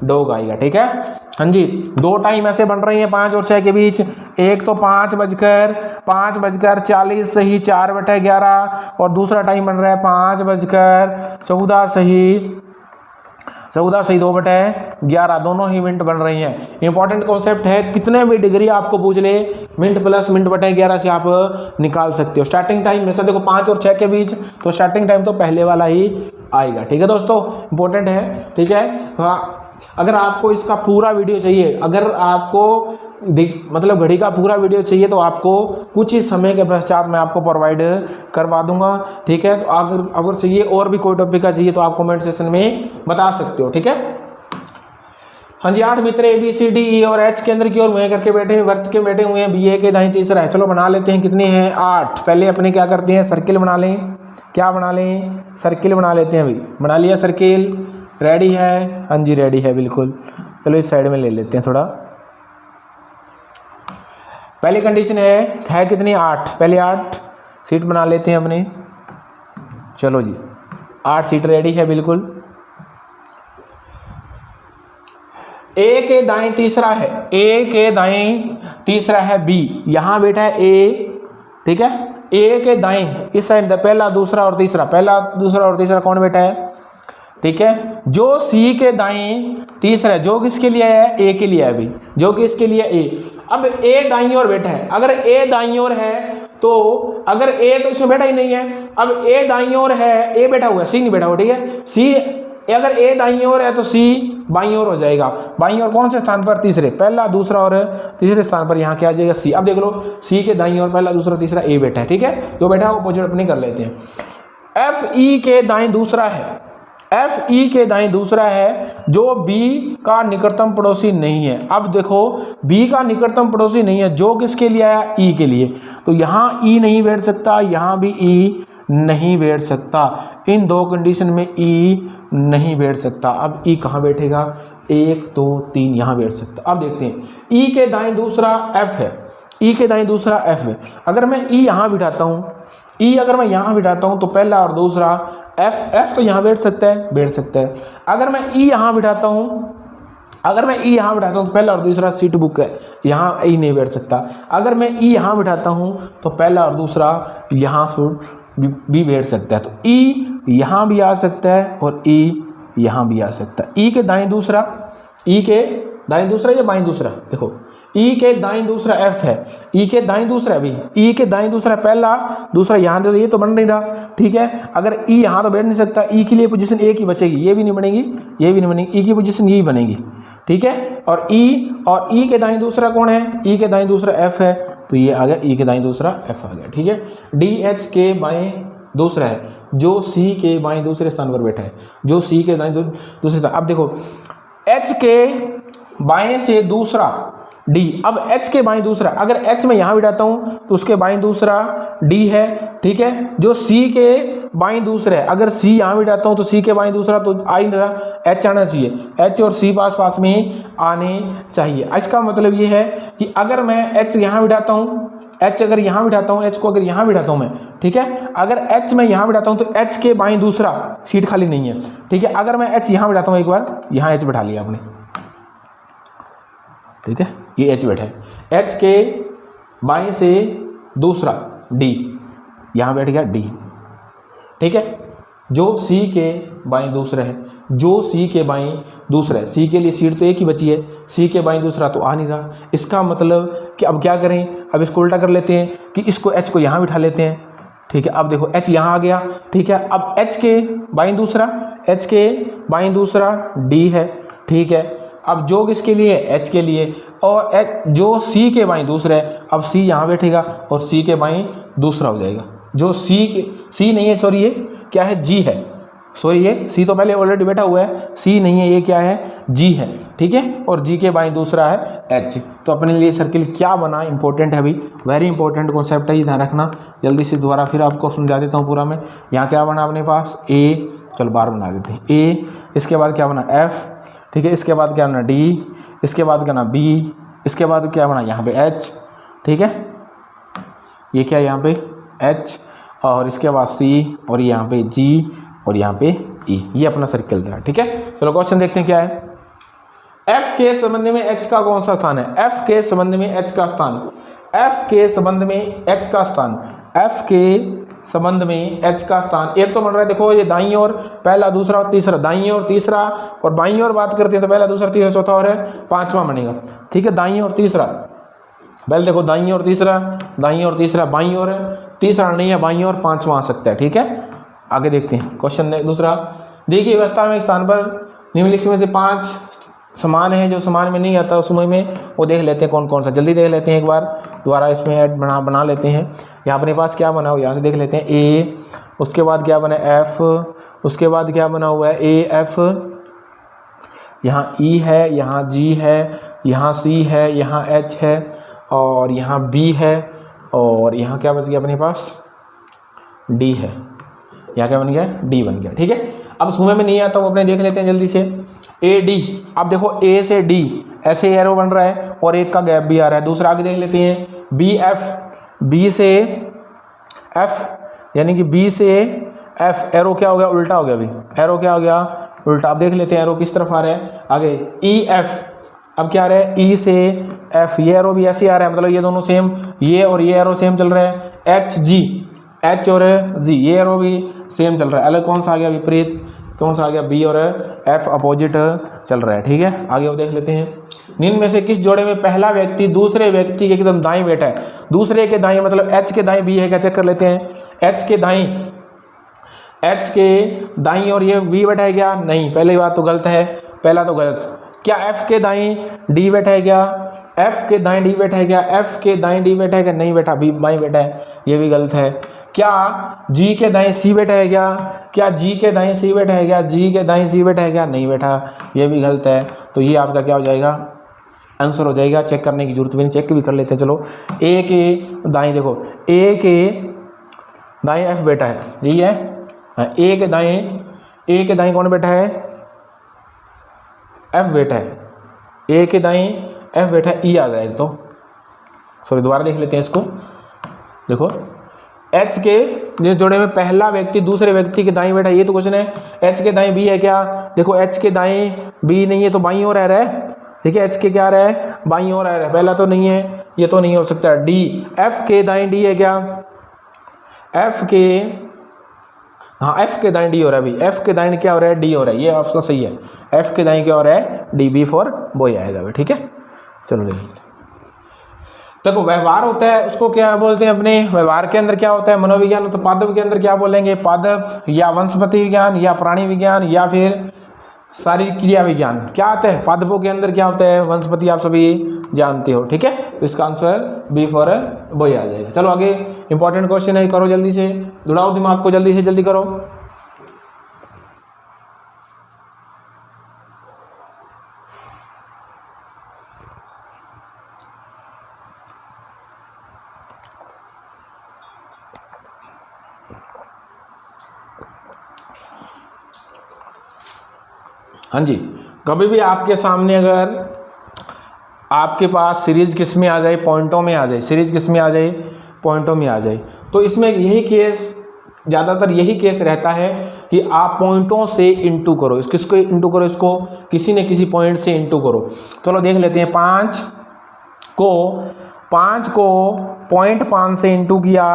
डॉग आएगा, ठीक है। हाँ जी, दो टाइम ऐसे बन रही हैं 5 और 6 के बीच, एक तो 5:40 सही 4/11 और दूसरा टाइम बन रहा है 5:14 सही 2/11, दोनों ही मिनट बन रही हैं। इंपॉर्टेंट कॉन्सेप्ट है, कितने भी डिग्री आपको पूछ ले मिनट प्लस मिनट बटे 11 से आप निकाल सकते हो। स्टार्टिंग टाइम में से देखो 5 और 6 के बीच, तो स्टार्टिंग टाइम तो पहले वाला ही आएगा, ठीक है दोस्तों, इंपॉर्टेंट है, ठीक है। हाँ, अगर आपको इसका पूरा वीडियो चाहिए, अगर आपको मतलब घड़ी का पूरा वीडियो चाहिए तो आपको कुछ ही समय के पश्चात मैं आपको प्रोवाइड करवा दूंगा, ठीक है। तो अगर चाहिए और भी कोई टॉपिक का चाहिए तो आप कमेंट सेक्शन में बता सकते हो, ठीक है। हाँ जी, 8 मित्र ABCDE और H केंद्र की ओर मुँह करके बैठे वर्त के बैठे हुए हैं, BA के दाएं तीसरा है। चलो बना लेते हैं, कितने हैं 8। पहले अपने क्या करते हैं, सर्किल बना लें, क्या बना लें, सर्किल बना लेते हैं। अभी बना लिया सर्किल, रेडी है, हाँ जी रेडी है बिल्कुल। चलो इस साइड में ले लेते हैं थोड़ा। पहली कंडीशन है कितनी 8, पहले 8 सीट बना लेते हैं अपने। चलो जी 8 सीट रेडी है बिल्कुल। ए के दाएं तीसरा है, ए के दाएं तीसरा है B, यहां बैठा है A, ठीक है। ए के दाएं इस साइड पहला दूसरा और तीसरा, पहला दूसरा और तीसरा कौन बैठा है, ठीक है। जो C के दाएं तीसरा है, जो किसके लिए है, A के लिए है अभी, जो कि इसके लिए A। अब A दाईं ओर बैठा है, अगर A दाईं ओर है तो अगर A तो इसमें बैठा ही नहीं है, अब A दाईं ओर है, A बैठा हुआ है, C नहीं बैठा हुआ, ठीक है। C अगर A दाईं ओर है तो C बाईं ओर हो जाएगा। बाईं ओर कौन से स्थान पर, तीसरे, पहला दूसरा और तीसरे स्थान पर यहाँ क्या आ जाएगा C। अब देख लो C के दाईं ओर पहला दूसरा तीसरा A बैठा है, ठीक है। जो बैठा है वो अपोजिट अपने कर लेते हैं। FE के दाएं दूसरा है, FE के दाएं दूसरा है, जो B का निकटतम पड़ोसी नहीं है। अब देखो B का निकटतम पड़ोसी नहीं है, जो किसके लिए आया, E के लिए, तो यहाँ E नहीं बैठ सकता, यहाँ भी E नहीं बैठ सकता। इन दो कंडीशन में E नहीं बैठ सकता। अब E कहाँ बैठेगा, 1 2 3 यहाँ बैठ सकता। अब देखते हैं, E के दाएं दूसरा F है, E के दाएं दूसरा F है। अगर मैं E यहाँ बिठाता हूँ, E अगर मैं यहाँ बिठाता हूँ तो पहला और दूसरा F तो यहाँ बैठ सकता है, बैठ सकता है। अगर मैं E यहाँ बिठाता हूँ, अगर मैं E यहाँ बिठाता हूँ तो पहला और दूसरा सीट बुक है, यहाँ E नहीं बैठ सकता। अगर मैं E यहाँ बिठाता हूँ तो पहला और दूसरा यहाँ भी बैठ सकता है। तो E यहाँ भी आ सकता है और E यहाँ भी आ सकता है। E के दाएं दूसरा, E के दाएं दूसरा या बाएं दूसरा, देखो E के दाएं दूसरा F है, E के दाएं दूसरा अभी, E के दाएं दूसरा पहला दूसरा यहाँ, तो ये तो बन नहीं रहा, ठीक है। अगर E यहाँ तो बैठ नहीं सकता, E के लिए पोजीशन एक ही बचेगी, ये भी नहीं बनेगी, ये भी नहीं बनेगी, E की पोजीशन यही बनेगी, ठीक है। और E के दाएं दूसरा कौन है, E के दाएं दूसरा F है, तो ये आ गया E के दाएं दूसरा F आ गया, ठीक है। DH के बाएं दूसरा है, जो C के बाएं दूसरे स्थान पर बैठा है, जो C के दाएं दूसरे स्थान। अब देखो H के बाएं से दूसरा D, अब H के बाएं दूसरा, अगर H में यहाँ बिठाता हूँ तो उसके बाएं दूसरा D है, ठीक है। जो C के बाएं दूसरा है, अगर C यहाँ बिठाता हूँ तो C के बाएं दूसरा तो आ ही नहीं रहा, H आना चाहिए, H और C पास पास में आने चाहिए। इसका मतलब ये है कि अगर मैं H यहाँ बिठाता हूँ, H अगर यहाँ बिठाता हूँ, H को अगर यहाँ बिठाता हूँ मैं, ठीक है। अगर H मैं यहाँ बिठाता हूँ तो H के बाएं दूसरा सीट खाली नहीं है, ठीक है। अगर मैं H यहाँ बिठाता हूँ, एक बार यहाँ H बिठा लिया आपने, ठीक है, ये H बैठा है। H के बाएं से दूसरा D, यहाँ बैठ गया D, ठीक है। जो C के बाएं दूसरा है, जो C के बाएं दूसरा है, C के लिए सीट तो एक ही बची है, C के बाएं दूसरा तो आ नहीं रहा। इसका मतलब कि अब क्या करें, अब इसको उल्टा कर लेते हैं कि इसको H को यहाँ बिठा लेते हैं, ठीक है। अब देखो H यहाँ आ गया, ठीक है। अब H के बाएं दूसरा D है, ठीक है। अब जो किसके लिए, एच के लिए, और एच जो सी के बाई दूसरा है, अब सी यहाँ बैठेगा और सी के बाई दूसरा हो जाएगा। जो सी नहीं है, सॉरी ये क्या है, जी है, सॉरी ये सी तो पहले ऑलरेडी बैठा हुआ है, सी नहीं है, ये क्या है, जी है, ठीक है, और जी के बाई दूसरा है एच। तो अपने लिए सर्किल क्या बना, इंपॉर्टेंट है अभी, वेरी इंपॉर्टेंट कॉन्सेप्ट है, ये ध्यान रखना। जल्दी से दोबारा फिर आपको समझा देता हूँ पूरा मैं। यहाँ क्या बना अपने पास, ए, चलो बार बना देते हैं, ए, इसके बाद क्या बना एफ, ठीक है, इसके बाद क्या बना डी, इसके बाद क्या बना बी, इसके बाद क्या बना यहाँ पे एच, ठीक है, ये क्या है यहाँ पे एच, और इसके बाद सी, और यहाँ पे जी, और यहाँ पे ई, ये अपना सर्किल था, ठीक है। चलो क्वेश्चन देखते हैं क्या है। एफ के संबंध में एच का कौन सा स्थान है, एफ के संबंध में एच का स्थान, एफ के संबंध में एच का स्थान, एफ के संबंध में एच का स्थान, एक तो बन रहा है देखो ये दाईं ओर पहला दूसरा और तीसरा, दाईं ओर तीसरा, और बाईं ओर बात करते हैं तो पहला दूसरा तीसरा चौथा और है पांचवा बनेगा, ठीक है, दाईं ओर तीसरा, पहले देखो दाईं ओर तीसरा, दाईं ओर तीसरा, बाईं ओर है, तीसरा नहीं है, बाईं ओर पांचवा आ सकता है, ठीक है। आगे देखते हैं क्वेश्चन दूसरा, देखिए व्यवस्था में एक स्थान पर निम्नलिखित में से 5 समान है, जो समान में नहीं आता उस समय में वो देख लेते हैं कौन कौन सा, जल्दी देख लेते हैं एक बार, दोबारा इसमें ऐड बना लेते हैं। यहाँ अपने पास क्या बना हुआ, यहाँ से देख लेते हैं ए, उसके बाद क्या बना एफ, उसके बाद क्या बना हुआ है ए एफ, यहाँ ई है, यहाँ जी है, यहाँ सी है, यहाँ एच है, और यहाँ बी है, और यहाँ क्या बच गया अपने पास डी है, यहाँ क्या बन गया डी बन गया, ठीक है। अब सुमे में नहीं आता वो अपने देख लेते हैं जल्दी से, ए डी, अब देखो ए से डी ऐसे एरो बन रहा है और एक का गैप भी आ रहा है। दूसरा आगे देख लेते हैं बी एफ, बी से एफ यानी कि बी से एफ, एरो क्या हो गया उल्टा हो गया, अभी एरो क्या हो गया उल्टा। अब देख लेते हैं एरो किस तरफ आ रहा है, आगे ई एफ, अब क्या आ रहा है ई से एफ, ये एरो भी ऐसे आ रहा है, मतलब ये दोनों सेम, ये और ये एरो सेम चल रहा है, एच जी, एच और जी, ये एरो भी सेम चल रहा है, अलग कौन सा आ गया विपरीत, कौन सा आ गया बी और एफ अपोजिट चल रहा है, ठीक है। आगे वो देख लेते हैं, निम्न में से किस जोड़े में पहला व्यक्ति दूसरे व्यक्ति के एकदम दाईं बैठा है, दूसरे के दाईं मतलब एच के दाईं बी है क्या, चेक कर लेते हैं, एच के दाईं और ये बी बैठा है क्या, नहीं, पहली बात तो गलत है, पहला तो गलत। क्या एफ के दाईं डी बैठा है क्या, एफ के दाईं डी बैठा है क्या, एफ के दाईं डी बैठा है क्या, नहीं बैठा, बी बाईं बैठा है, ये भी गलत है। क्या जी के दाईं सी बैठा है क्या जी के दाईं सी बैठा है क्या, जी के दाईं सी बैठा है क्या, नहीं बैठा, ये भी गलत है। तो ये आपका क्या हो जाएगा आंसर हो जाएगा, चेक करने की जरूरत भी नहीं, चेक भी कर लेते हैं। चलो ए के दाईं देखो, ए के दाईं एफ बैठा है, यही है, ए के दाईं कौन बैठा है, एफ बैठा है, ए के दाईं एफ बैठा है, ई आ जाएगा, तो सॉरी दोबारा लिख लेते हैं इसको, देखो एच के जोड़े में पहला व्यक्ति दूसरे व्यक्ति के दाईं बैठा है, ये तो क्वेश्चन है। एच के दाईं बी है क्या, देखो एच के दाईं बी नहीं है तो बाईं ओर आ रहा है, ठीक है, एच के क्या आ रहा है बाईं ओर आ रहा है, पहला तो नहीं है, ये तो नहीं हो सकता। डी, एफ के दाईं डी है क्या, एफ के, हाँ एफ के दाईं डी हो रहा है, अभी एफ के दाईं क्या हो रहा है डी हो रहा है, ये ऑप्शन सही है, एफ के दाईं क्या हो रहा है डी, बी फॉर बॉय आएगा अभी, ठीक है। चलो देखिए देखो व्यवहार होता है, उसको क्या बोलते हैं अपने व्यवहार के अंदर क्या होता है मनोविज्ञान, तो पादप के अंदर क्या बोलेंगे, पादप या वनस्पति विज्ञान या प्राणी विज्ञान या फिर शारीरिक क्रिया विज्ञान, क्या आता है पादपों के अंदर क्या होता है, वनस्पति आप सभी जानते हो, ठीक है। तो इसका आंसर बी फॉर बॉय आ जाएगा। चलो आगे इंपॉर्टेंट क्वेश्चन है, करो जल्दी से, दौड़ाओ दिमाग को, जल्दी से जल्दी करो। हाँ जी, कभी भी आपके सामने अगर आपके पास सीरीज किस में आ जाए, पॉइंटों में आ जाए, सीरीज किस में आ जाए, पॉइंटों में आ जाए, तो इसमें यही केस, ज़्यादातर यही केस रहता है कि आप पॉइंटों से इंटू करो, किसको इंटू करो, इसको किसी न किसी पॉइंट से इंटू करो। चलो देख लेते हैं, 5 को 0.5 से इंटू किया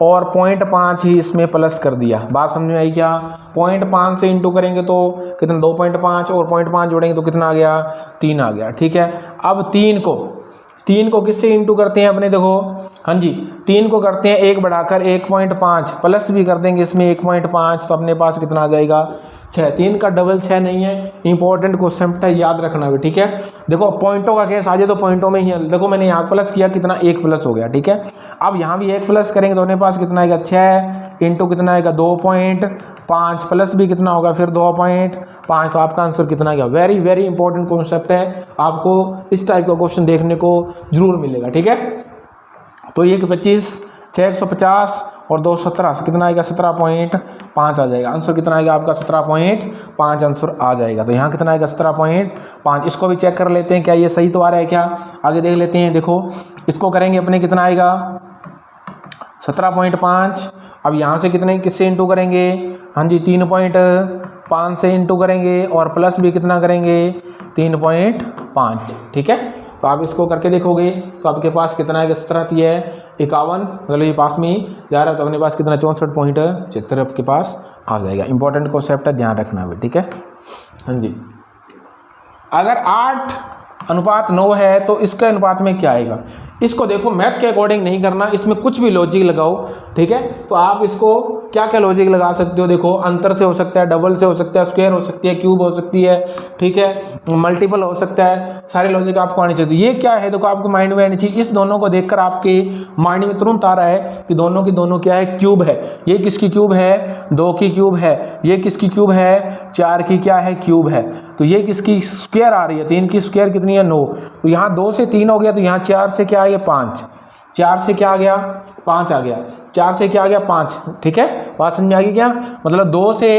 और 0.5 ही इसमें प्लस कर दिया, बात समझ में आई क्या। 0.5 से इंटू करेंगे तो कितना 2.5 और 0.5 जोड़ेंगे तो कितना आ गया 3 आ गया, ठीक है। अब 3 को किससे इंटू करते हैं अपने, देखो हाँ जी 3 को करते हैं 1 बढ़ाकर 1.5 प्लस भी कर देंगे इसमें 1.5, तो अपने पास कितना आ जाएगा 6, 3 का डबल 6 नहीं है। इंपॉर्टेंट क्वेश्चन है, याद रखना भी, ठीक है। देखो पॉइंटों का केस आ जाए तो पॉइंटों में ही है। देखो मैंने यहाँ प्लस किया, कितना 1 प्लस हो गया, ठीक है। अब यहाँ भी 1 प्लस करेंगे तो अपने पास कितना आएगा 6 इंटू कितना आएगा 2.5 प्लस भी कितना होगा फिर 2.5, तो आपका आंसर कितना आएगा। वेरी वेरी इंपॉर्टेंट कॉन्सेप्ट है, आपको इस टाइप का क्वेश्चन देखने को जरूर मिलेगा, ठीक है। तो ये 25, 6 150 और 2 17 से कितना आएगा 17.5 आ जाएगा। आंसर कितना आएगा आपका 17.5 आंसर आ जाएगा। तो यहाँ कितना आएगा 17.5। इसको भी चेक कर लेते हैं क्या ये सही तो आ रहा है क्या, आगे देख लेते हैं। देखो इसको करेंगे अपने कितना आएगा 17.5। अब यहाँ से कितने किससे इंटू करेंगे, हाँ जी 3.5 से इंटू करेंगे और प्लस भी कितना करेंगे 3.5, ठीक है। तो आप इसको करके देखोगे तो आपके पास कितना आएगा 17×51, मतलब ये पास में ही जा रहा है, तो अपने पास कितना 64.76 आपके पास आ जाएगा। इंपॉर्टेंट कॉन्सेप्ट है, ध्यान रखना भी, ठीक है। हाँ जी, अगर 8:9 है तो इसके अनुपात में क्या आएगा। इसको देखो मैथ के अकॉर्डिंग नहीं करना, इसमें कुछ भी लॉजिक लगाओ, ठीक है। तो आप इसको क्या क्या लॉजिक लगा सकते हो, देखो अंतर से हो सकता है, डबल से हो सकता है, स्क्वायर हो सकती है, क्यूब हो सकती है, ठीक है, मल्टीपल हो सकता है, सारे लॉजिक आपको आनी चाहिए। ये क्या है देखो आपको माइंड में आनी चाहिए। इस दोनों को देखकर आपके माइंड में तुरंत आ रहा है कि दोनों की दोनों क्या है, क्यूब है। ये किसकी क्यूब है, 2 की क्यूब है। ये किसकी क्यूब है, 4 की क्या है, क्यूब है। तो ये किसकी स्क्वायर आ रही है, 3 की स्क्वायर कितनी है 9। तो यहाँ 2 से 3 हो गया, तो यहाँ 4 से क्या आ गया 5, 4 से क्या आ गया 5 आ गया, 4 से क्या आ गया 5, ठीक है। बात समझ में आ गई क्या, मतलब 2 से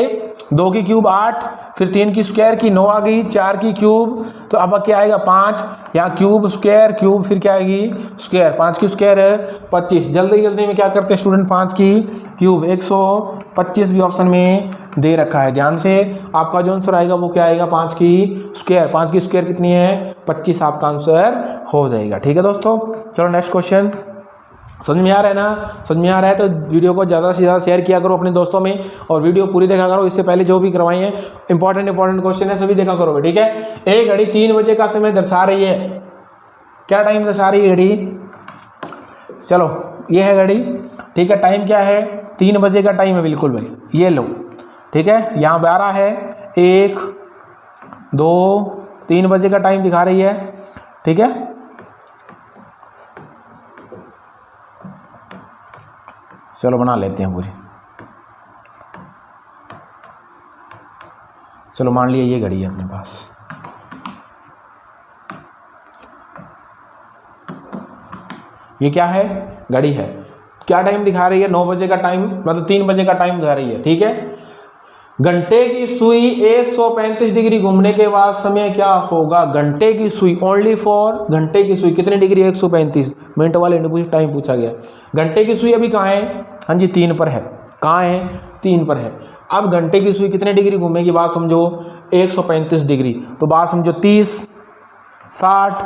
2 की क्यूब 8, फिर 3 की स्क्वायर की 9 आ गई, 4 की क्यूब, तो अब क्या आएगा 5, यहाँ क्यूब स्क्वायर क्यूब, फिर क्या आएगी स्क्वायर, 5 की स्क्वायर है 25। जल्दी जल्दी में क्या करते हैं स्टूडेंट, 5 की क्यूब 125 भी ऑप्शन में दे रखा है। ध्यान से आपका जो आंसर आएगा वो क्या आएगा 5 की स्क्वायर। 5 की स्क्वायर कितनी है 25, आपका आंसर हो जाएगा, ठीक है दोस्तों। चलो नेक्स्ट क्वेश्चन। समझ में आ रहा है ना, समझ में आ रहा है तो वीडियो को ज़्यादा से ज़्यादा शेयर किया करो अपने दोस्तों में, और वीडियो पूरी देखा करो। इससे पहले जो भी करवाई है इंपॉर्टेंट क्वेश्चन है सभी देखा करोगे, ठीक है। एक घड़ी 3 बजे का समय दर्शा रही है, क्या टाइम दर्शा रही है घड़ी, चलो ये है घड़ी, ठीक है। टाइम क्या है 3 बजे का टाइम है, बिल्कुल भाई, ये लो, ठीक है। यहाँ 12 है, 1 2 3 बजे का टाइम दिखा रही है, ठीक है। चलो बना लेते हैं पूरी, चलो मान लिया ये घड़ी है अपने पास। ये क्या है, घड़ी है, क्या टाइम दिखा रही है 9 बजे का टाइम, मतलब 3 बजे का टाइम दिखा रही है, ठीक है। घंटे की सुई 135 डिग्री घूमने के बाद समय क्या होगा। घंटे की सुई ओनली फॉर घंटे की सुई कितने डिग्री 135, मिनट वाले ने टाइम पूछा गया। घंटे की सुई अभी कहाँ है, हाँ जी 3 पर है, कहाँ है 3 पर है। अब घंटे की सुई कितने डिग्री घूमेगी, बात समझो 135 डिग्री, तो बात समझो 30 60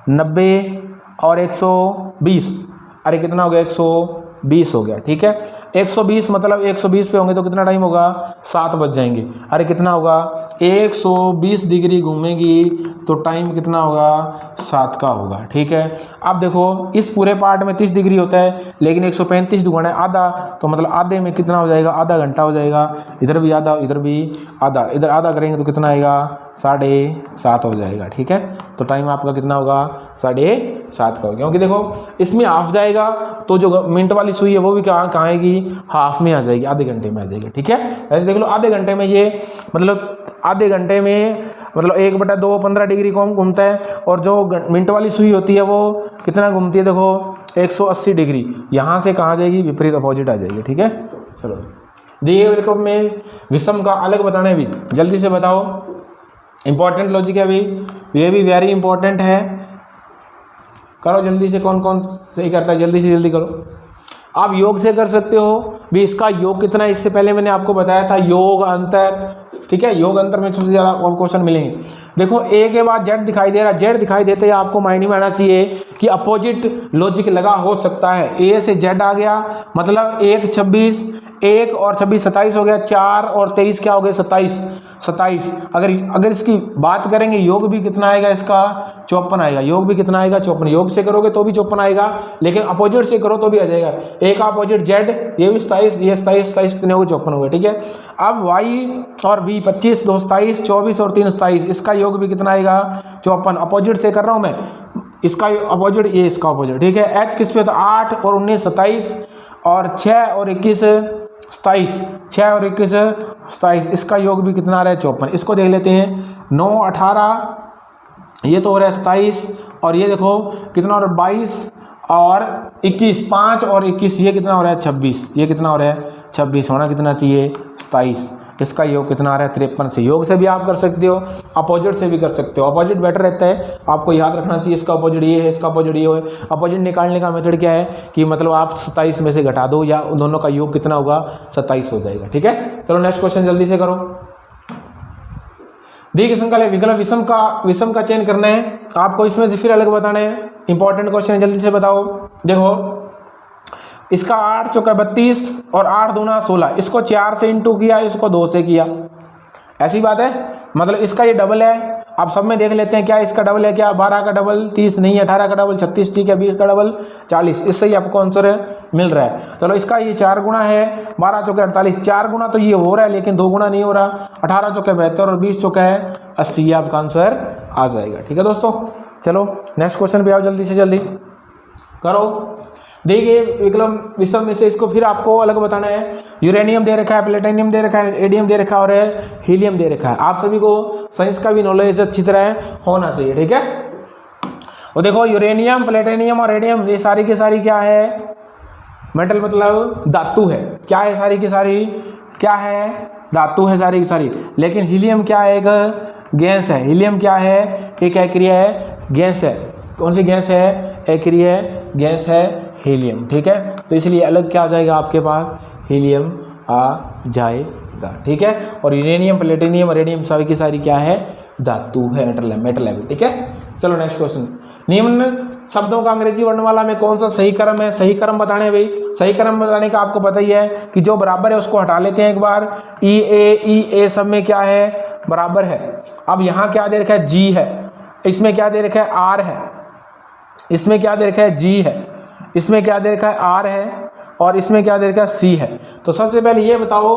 90 और 120, अरे कितना हो गया 120 हो गया, ठीक है। 120 मतलब 120 पे होंगे तो कितना टाइम होगा 7 बज जाएंगे, अरे कितना होगा 120 डिग्री घूमेगी तो टाइम कितना होगा 7 का होगा, ठीक है। अब देखो इस पूरे पार्ट में 30 डिग्री होता है, लेकिन 135 दुगुना है आधा, तो मतलब आधे में कितना हो जाएगा, आधा घंटा हो जाएगा। इधर भी आधा इधर भी आधा, इधर आधा करेंगे तो कितना आएगा 7:30 हो जाएगा, ठीक है। तो टाइम आपका कितना होगा 7:30 का होगा, क्योंकि देखो इसमें हाफ जाएगा तो जो मिनट वाली सुई है वो भी कहाँ आएगी, हाफ में आ जाएगी, आधे घंटे में आ जाएगी, ठीक है। ऐसे देख लो आधे घंटे में ये मतलब आधे घंटे में मतलब 1/2 15 डिग्री कौन घूमता है, और जो मिनट वाली सुई होती है वो कितना घूमती है, देखो 180 डिग्री। यहाँ से कहाँ जाएगी, विपरीत अपोजिट आ जाएगी, ठीक है। चलो दिए हुए में विषम का अलग बताना है, भी जल्दी से बताओ, इंपॉर्टेंट लॉजिक है अभी, ये भी वेरी इंपॉर्टेंट है, करो जल्दी से, कौन कौन सही करता है जल्दी से जल्दी करो। आप योग से कर सकते हो भी, इसका योग कितना है इससे पहले मैंने आपको बताया था, योग अंतर, ठीक है। योग अंतर में सबसे ज़्यादा क्वेश्चन मिलेंगे। देखो ए के बाद जेड दिखाई दे रहा है, जेड दिखाई देते ही आपको माइंड में आना चाहिए कि अपोजिट लॉजिक लगा हो सकता है। ए से जेड आ गया मतलब 1 26, 1 और 26 27 हो गया, 4 और 23 क्या हो गया 27, 27। अगर इसकी बात करेंगे योग भी कितना आएगा इसका 54 आएगा। योग भी कितना आएगा 54। योग से करोगे तो भी 54 आएगा, लेकिन अपोजिट से करो तो भी आ जाएगा। एक अपोजिट जेड, ये भी 27, ये 27 कितने हो गए 54 हो गए। ठीक है, अब वाई और बी 25 2 27, 24 और 3 27, इसका योग भी कितना आएगा 54। अपोजिट से कर रहा हूँ मैं, इसका अपोजिट ये इसका अपोजिट। ठीक है, एच किस पे तो 8 और 19 27 और 6 और 21 27, 6 और 21 27, इसका योग भी कितना आ रहा है 54। इसको देख लेते हैं 9 18, ये तो हो रहा है 27 और ये देखो कितना हो रहा है 22 और 21, 5 और 21, ये कितना हो रहा है 26, ये कितना हो रहा है 26, होना कितना चाहिए 27। इसका योग कितना आ रहा है 53 से। योग से भी आप कर सकते हो, अपोजिट से भी कर सकते हो। अपोजिट बेटर रहता है, आपको याद रखना चाहिए इसका अपोजिट ये है, इसका अपोजिट ये है। अपोजिट निकालने का मेथड क्या है कि मतलब आप 27 में से घटा दो या उन दोनों का योग कितना होगा 27 हो जाएगा। ठीक है, चलो नेक्स्ट क्वेश्चन जल्दी से करो। दी किस्म का विकल्प विषम का चयन करना है आपको, इसमें से फिर अलग बताना है। इंपॉर्टेंट क्वेश्चन है, जल्दी से बताओ। देखो इसका 8 चौका 32 और 8 दूना 16, इसको 4 से इंटू किया, इसको 2 से किया, ऐसी बात है। मतलब इसका ये डबल है। आप सब में देख लेते हैं क्या इसका डबल है, क्या 12 का डबल 30 नहीं, 18 का डबल 36, ठीक है, 20 का डबल 40, इससे ही आपको आंसर मिल रहा है। चलो इसका ये 4 गुना है, 12 चौके 48, 4 गुना तो ये हो रहा है लेकिन 2 गुना नहीं हो रहा। 18 चौके 72 और 20 चौके है 80, ये आपका आंसर आ जाएगा। ठीक है दोस्तों, चलो नेक्स्ट क्वेश्चन पे आओ, जल्दी से जल्दी करो। देखिए विकल्प विषम में से इसको फिर आपको अलग बताना है। यूरेनियम दे रखा है, प्लेटिनियम दे रखा है, एडियम दे रखा है और हीलियम दे रखा है। आप सभी को साइंस का भी नॉलेज अच्छी तरह होना चाहिए। ठीक है, और देखो यूरेनियम, प्लेटिनियम और एडियम ये सारी की सारी क्या है, मेटल मतलब धातु है। क्या है सारी की सारी, क्या है धातु है सारी की सारी। लेकिन हीलियम क्या है, एक गैस है। हीलियम क्या है, एक अक्रिय है, गैस है। कौन सी गैस है, अक्रिय गैस है हीलियम। ठीक है, तो इसलिए अलग क्या आ जाएगा आपके पास, हीलियम आ जाएगा। ठीक है, और यूरेनियम, प्लेटिनियम और रेडियम सारी की सारी क्या है, धातु है, मेटल है। ठीक है, चलो नेक्स्ट क्वेश्चन। निम्न शब्दों का अंग्रेजी वर्णमाला में कौन सा सही क्रम है, सही क्रम बताने भाई। सही क्रम बताने का आपको पता ही है कि जो बराबर है उसको हटा लेते हैं एक बार। ई ए सब में क्या है, बराबर है। अब यहाँ क्या दे रखा है, जी है, इसमें क्या दे रखा है, आर है, इसमें क्या दे रखा है, जी है, इसमें क्या दे रखा है, आर है, और इसमें क्या दे रखा है, सी है। तो सबसे पहले ये बताओ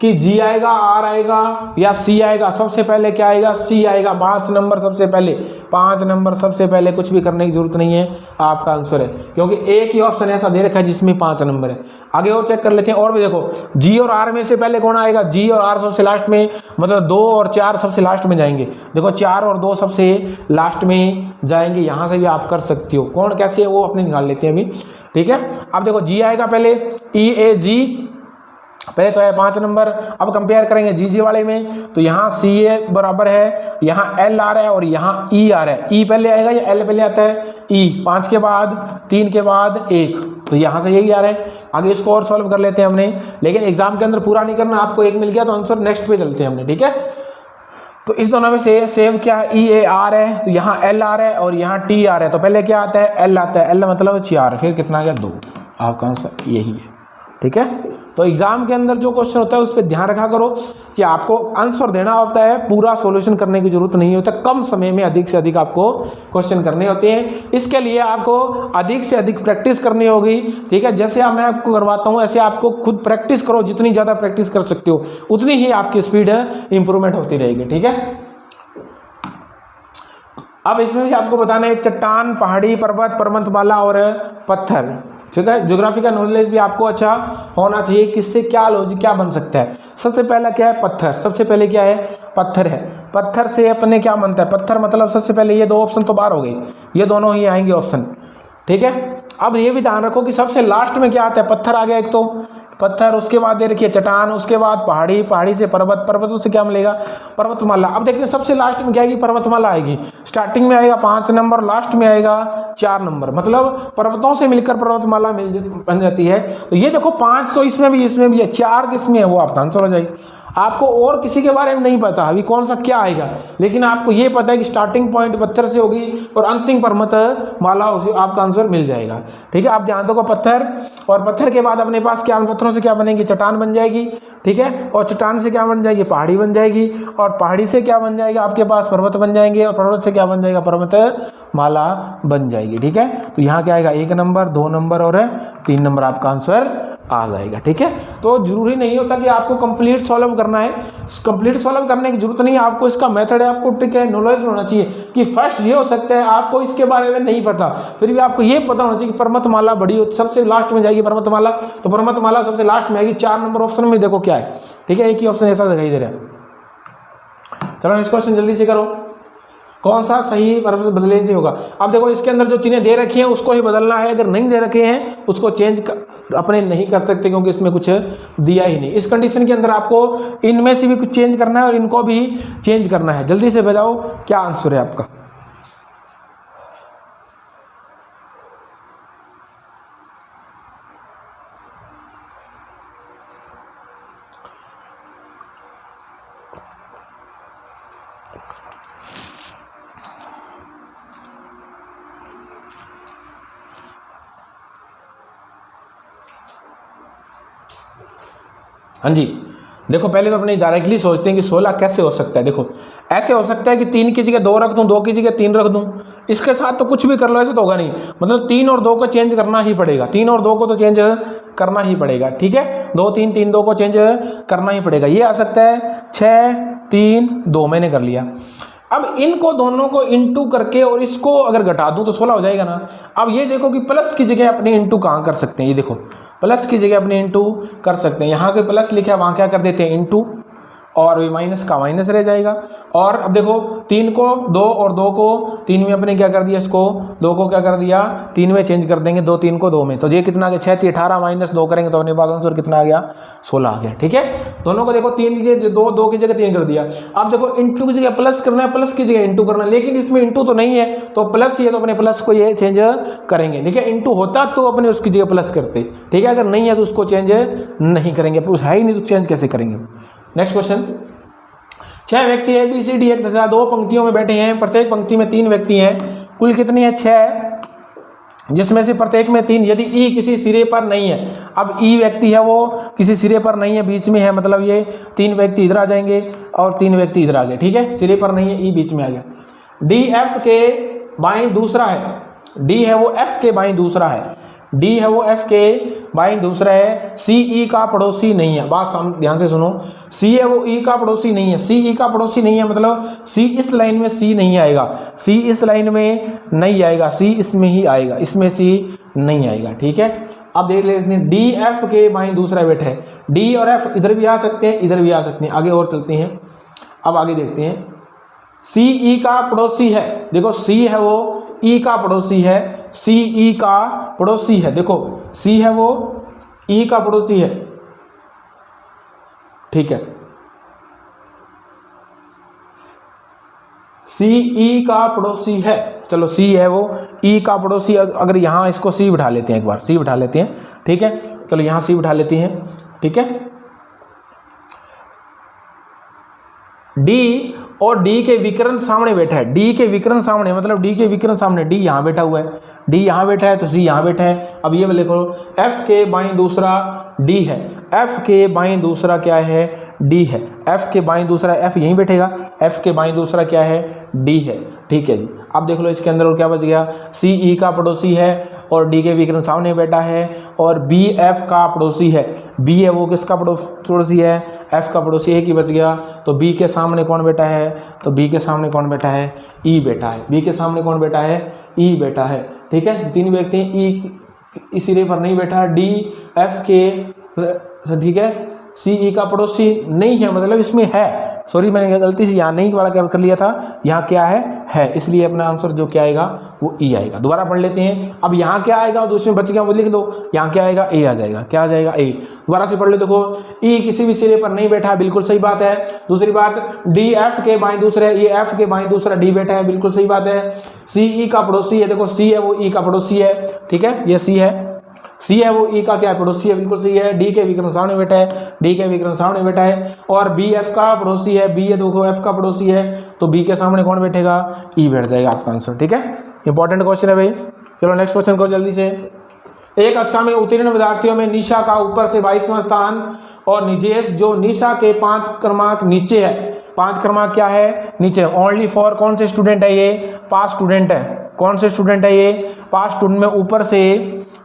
कि जी आएगा, आर आएगा या सी आएगा। सबसे पहले क्या आएगा, सी आएगा। 5 नंबर सबसे पहले, 5 नंबर सबसे पहले, कुछ भी करने की जरूरत नहीं है, आपका आंसर है। क्योंकि एक ही ऑप्शन ऐसा दे रखा है जिसमें 5 नंबर है। आगे और चेक कर लेते हैं। और भी देखो, जी और आर में से पहले कौन आएगा, जी और आर सबसे लास्ट में, मतलब 2 और 4 सबसे लास्ट में जाएंगे। देखो 4 और 2 सबसे लास्ट में जाएंगे। यहाँ से भी आप कर सकते हो, कौन कैसे है वो अपने निकाल लेते हैं अभी। ठीक है, अब देखो जी आएगा पहले, ई ए जी पहले तो है 5 नंबर। अब कंपेयर करेंगे जी जी वाले में, तो यहाँ सी ए बराबर है, यहाँ एल आ रहा है और यहाँ ई आ रहा है। ई पहले आएगा या एल पहले आता है, ई 5 के बाद 3 के बाद 1, तो यहाँ से यही आ रहा है। आगे इसको और सॉल्व कर लेते हैं हमने, लेकिन एग्जाम के अंदर पूरा नहीं करना, आपको 1 मिल गया तो आंसर नेक्स्ट पे चलते हैं हमने। ठीक है, तो इस दोनों में से सेव क्या है, ई ए आर है, तो यहाँ एल आ रहा है और यहाँ टी आ रहा है। तो पहले क्या आता है, एल आता है, एल मतलब 4, फिर कितना आ गया 2, आपका आंसर यही है। ठीक है, तो एग्जाम के अंदर जो क्वेश्चन होता है उस पर ध्यान रखा करो कि आपको आंसर देना होता है, पूरा सॉल्यूशन करने की जरूरत नहीं होता। कम समय में अधिक से अधिक आपको क्वेश्चन करने होते हैं। इसके लिए आपको अधिक से अधिक प्रैक्टिस करनी होगी। ठीक है, जैसे मैं आपको करवाता हूँ ऐसे आपको खुद प्रैक्टिस करो। जितनी ज़्यादा प्रैक्टिस कर सकते हो उतनी ही आपकी स्पीड इंप्रूवमेंट होती रहेगी। ठीक है, अब इसमें से आपको बताना है चट्टान, पहाड़ी, पर्वत, पर्वतमाला और पत्थर। ठीक है, ज्योग्राफी का नॉलेज भी आपको अच्छा होना चाहिए, किससे क्या लॉजिक क्या बन सकता है। सबसे पहला क्या है, पत्थर। सबसे पहले क्या है, पत्थर है। पत्थर से अपने क्या बनता है, पत्थर मतलब सबसे पहले ये 2 ऑप्शन तो बाहर हो गए, ये दोनों ही आएंगे ऑप्शन। ठीक है, अब ये भी ध्यान रखो कि सबसे लास्ट में क्या आता है, पत्थर आ गया एक तो पत्थर, उसके बाद दे रखिए चट्टान, उसके बाद पहाड़ी, पहाड़ी से पर्वत, पर्वतों से क्या मिलेगा, पर्वतमाला। अब देखिए सबसे लास्ट में क्या आएगी, पर्वतमाला आएगी। स्टार्टिंग में आएगा 5 नंबर, लास्ट में आएगा 4 नंबर, मतलब पर्वतों से मिलकर पर्वतमाला बन जाती है। तो ये देखो 5 तो इसमें भी है, 4 किसमें है वो आपका आंसर हो जाएगी। आपको और किसी के बारे में नहीं पता अभी कौन सा क्या आएगा, लेकिन आपको ये पता है कि स्टार्टिंग पॉइंट पत्थर से होगी और अंतिम पर्वत माला, उसे आपका आंसर मिल जाएगा। ठीक है, आप ध्यान दो, पत्थर, और पत्थर के बाद अपने पास क्या, पत्थरों से क्या बनेगी, चट्टान बन जाएगी। ठीक है, और चट्टान से क्या बन जाएगी, पहाड़ी बन जाएगी, और पहाड़ी से क्या बन जाएगा, आपके पास पर्वत बन जाएंगे, और पर्वत से क्या बन जाएगा, पर्वत माला बन जाएगी। ठीक है, तो यहाँ क्या आएगा, 1 नंबर, 2 नंबर और 3 नंबर आपका आंसर आ जाएगा। ठीक है, तो जरूरी नहीं होता कि आपको कंप्लीट सॉल्व करना है, कंप्लीट सॉल्व करने की जरूरत नहीं है, आपको इसका मेथड है, आपको ट्रिक है, नॉलेज होना चाहिए कि फर्स्ट ये हो सकता है आपको इसके बारे में नहीं पता, फिर भी आपको ये पता होना चाहिए कि पर्वतमाला बड़ी सबसे लास्ट में जाएगी पर्वतमाला, तो पर्वतमाला सबसे लास्ट में आएगी। 4 नंबर ऑप्शन में देखो क्या है। ठीक है, एक ही ऑप्शन ऐसा दिखाई दे रहा है। चलो नेक्स्ट क्वेश्चन जल्दी से करो, कौन सा सही पर्वत बदलने से होगा। अब देखो इसके अंदर जो चीज़ें दे रखी हैं उसको ही बदलना है, अगर नहीं दे रखे हैं उसको चेंज अपने नहीं कर सकते क्योंकि इसमें कुछ दिया ही नहीं। इस कंडीशन के अंदर आपको इनमें से भी कुछ चेंज करना है और इनको भी चेंज करना है। जल्दी से बताओ क्या आंसर है आपका। हाँ जी, देखो पहले तो अपने डायरेक्टली सोचते हैं कि 16 कैसे हो सकता है। देखो ऐसे हो सकता है कि 3 की जगह 2 रख दूं, 2 की जगह 3 रख दूं, इसके साथ तो कुछ भी कर लो, ऐसे तो होगा नहीं, मतलब 3 और 2 को चेंज करना ही पड़ेगा, 3 और 2 को तो चेंज करना ही पड़ेगा। ठीक है, 2 3 3 2 को चेंज करना ही पड़ेगा। ये आ सकता है 6 3 2, मैंने कर लिया। अब इनको दोनों को इंटू करके और इसको अगर घटा दूं तो 16 हो जाएगा ना। अब ये देखो कि प्लस की जगह अपने इंटू कहाँ कर सकते हैं, ये देखो प्लस की जगह अपने इंटू कर सकते हैं, यहाँ के प्लस लिखा है वहाँ क्या कर देते हैं इंटू, और माइनस का माइनस रह जाएगा। और अब देखो 3 को 2 और 2 को 3 में अपने क्या कर दिया, इसको 2 को क्या कर दिया 3 में चेंज कर देंगे, 2 3 को 2 में, तो ये कितना आ गया 6 3 18 माइनस 2 करेंगे तो अपने पास आंसर कितना आ गया 16 आ गया। ठीक है, दोनों को देखो 3 की जगह 2, 2 की जगह 3 कर दिया। अब देखो इंटू की जगह प्लस करना है, प्लस की जगह इंटू करना है, लेकिन इसमें इंटू तो नहीं है तो प्लस ही है, तो अपने प्लस को ये चेंज करेंगे। ठीक है, इंटू होता तो अपने उसकी जगह प्लस करते। ठीक है, अगर नहीं है तो उसको चेंज नहीं करेंगे, है ही नहीं तो चेंज कैसे करेंगे। नेक्स्ट क्वेश्चन, 6 व्यक्ति ए बी सी डी एक तथा 2 पंक्तियों में बैठे हैं, प्रत्येक पंक्ति में 3 व्यक्ति हैं, कुल कितनी है 6, जिसमें से प्रत्येक में 3, यदि ई किसी सिरे पर नहीं है। अब ई व्यक्ति है वो किसी सिरे पर नहीं है, बीच में है, मतलब ये 3 व्यक्ति इधर आ जाएंगे और 3 व्यक्ति इधर आ गए। ठीक है, सिरे पर नहीं है, ई बीच में आ गया। डी एफ के बाईं दूसरा है, डी है वो एफ के बाईं दूसरा है, डी है वो एफ के बाईं दूसरा है, सी ई का पड़ोसी नहीं है। बात ध्यान से सुनो, सी है वो ई का पड़ोसी नहीं है, सी ई का पड़ोसी नहीं है मतलब सी इस लाइन में सी नहीं आएगा, सी इस लाइन में नहीं आएगा, सी इसमें ही आएगा, इसमें सी नहीं आएगा। ठीक है, अब देख लेते हैं डी एफ के बाईं दूसरा बैठा है, डी और एफ इधर भी आ सकते हैं, इधर भी आ सकते हैं। आगे और चलते हैं, अब आगे देखते हैं, सी ई का पड़ोसी है, देखो सी है वो ई का पड़ोसी है, सी ई का पड़ोसी है, देखो सी है वो ई का पड़ोसी है। ठीक है, सी ई का पड़ोसी है, चलो सी है वो ई का पड़ोसी, अगर यहां इसको सी बिठा लेते हैं, एक बार सी बिठा लेते हैं। ठीक है, चलो यहां सी बिठा लेते हैं। ठीक है, डी और डी के विकर्ण सामने बैठा है, डी के विकर्ण सामने मतलब डी के विकर्ण सामने, डी यहां बैठा हुआ है, डी यहां बैठा है तो सी यहां बैठा है। अब ये लिखो एफ के बाईं दूसरा डी है, एफ के बाईं दूसरा क्या है डी है, एफ के बाईं दूसरा एफ यहीं बैठेगा, एफ के बाईं दूसरा क्या है डी है। ठीक है जी, अब देख लो इसके अंदर और क्या बच गया, सी ई का पड़ोसी है और डी के विकर्ण सामने बैठा है, और बी एफ का पड़ोसी है, बी है वो किसका पड़ोसी है, एफ का पड़ोसी, एक ही बच गया। तो बी के सामने कौन बैठा है, तो बी के सामने कौन बैठा है, ई बैठा है, बी के सामने कौन बैठा है, ई बैठा है। ठीक है, 3 व्यक्ति, ई इस सिरे पर नहीं बैठा, डी एफ के, ठीक है, सी ई का पड़ोसी नहीं है, मतलब इसमें है, सॉरी मैंने गलती से यहाँ नहीं वाला कर लिया था, यहाँ क्या है, इसलिए अपना आंसर जो क्या आएगा वो ई आएगा। दोबारा पढ़ लेते हैं, अब यहाँ क्या आएगा तो उसमें बच गया वो लिख दो, यहाँ क्या आएगा ए आ जाएगा, क्या आ जाएगा ए। दोबारा से पढ़ लो, देखो ई किसी भी सिरे पर नहीं बैठा, बिल्कुल सही बात है। दूसरी बात, डी एफ के बाईं दूसरा, ये एफ के बाईं दूसरा डी बैठा है, बिल्कुल सही बात है। सी ई का पड़ोसी है, देखो सी है वो ई का पड़ोसी है। ठीक है, ये सी है, सी है वो ई का क्या पड़ोसी है, बिल्कुल सही है। डी के विकर्ण सामने बैठा है, डी के विकर्ण सामने बैठा है। और बी एफ का पड़ोसी है, बी है देखो एफ का पड़ोसी है, तो बी के सामने कौन बैठेगा, ई बैठ जाएगा आपका आंसर। ठीक है, इंपॉर्टेंट क्वेश्चन है भाई। चलो नेक्स्ट क्वेश्चन को जल्दी से। एक कक्षा में उत्तीर्ण विद्यार्थियों में निशा का ऊपर से 22वां स्थान और निजेश जो निशा के 5 क्रमांक नीचे है, 5 क्रमांक क्या है, नीचे। ओनली फॉर कौन से स्टूडेंट है ये, पास स्टूडेंट है। कौन से स्टूडेंट है ये, पास स्टूडेंट में ऊपर से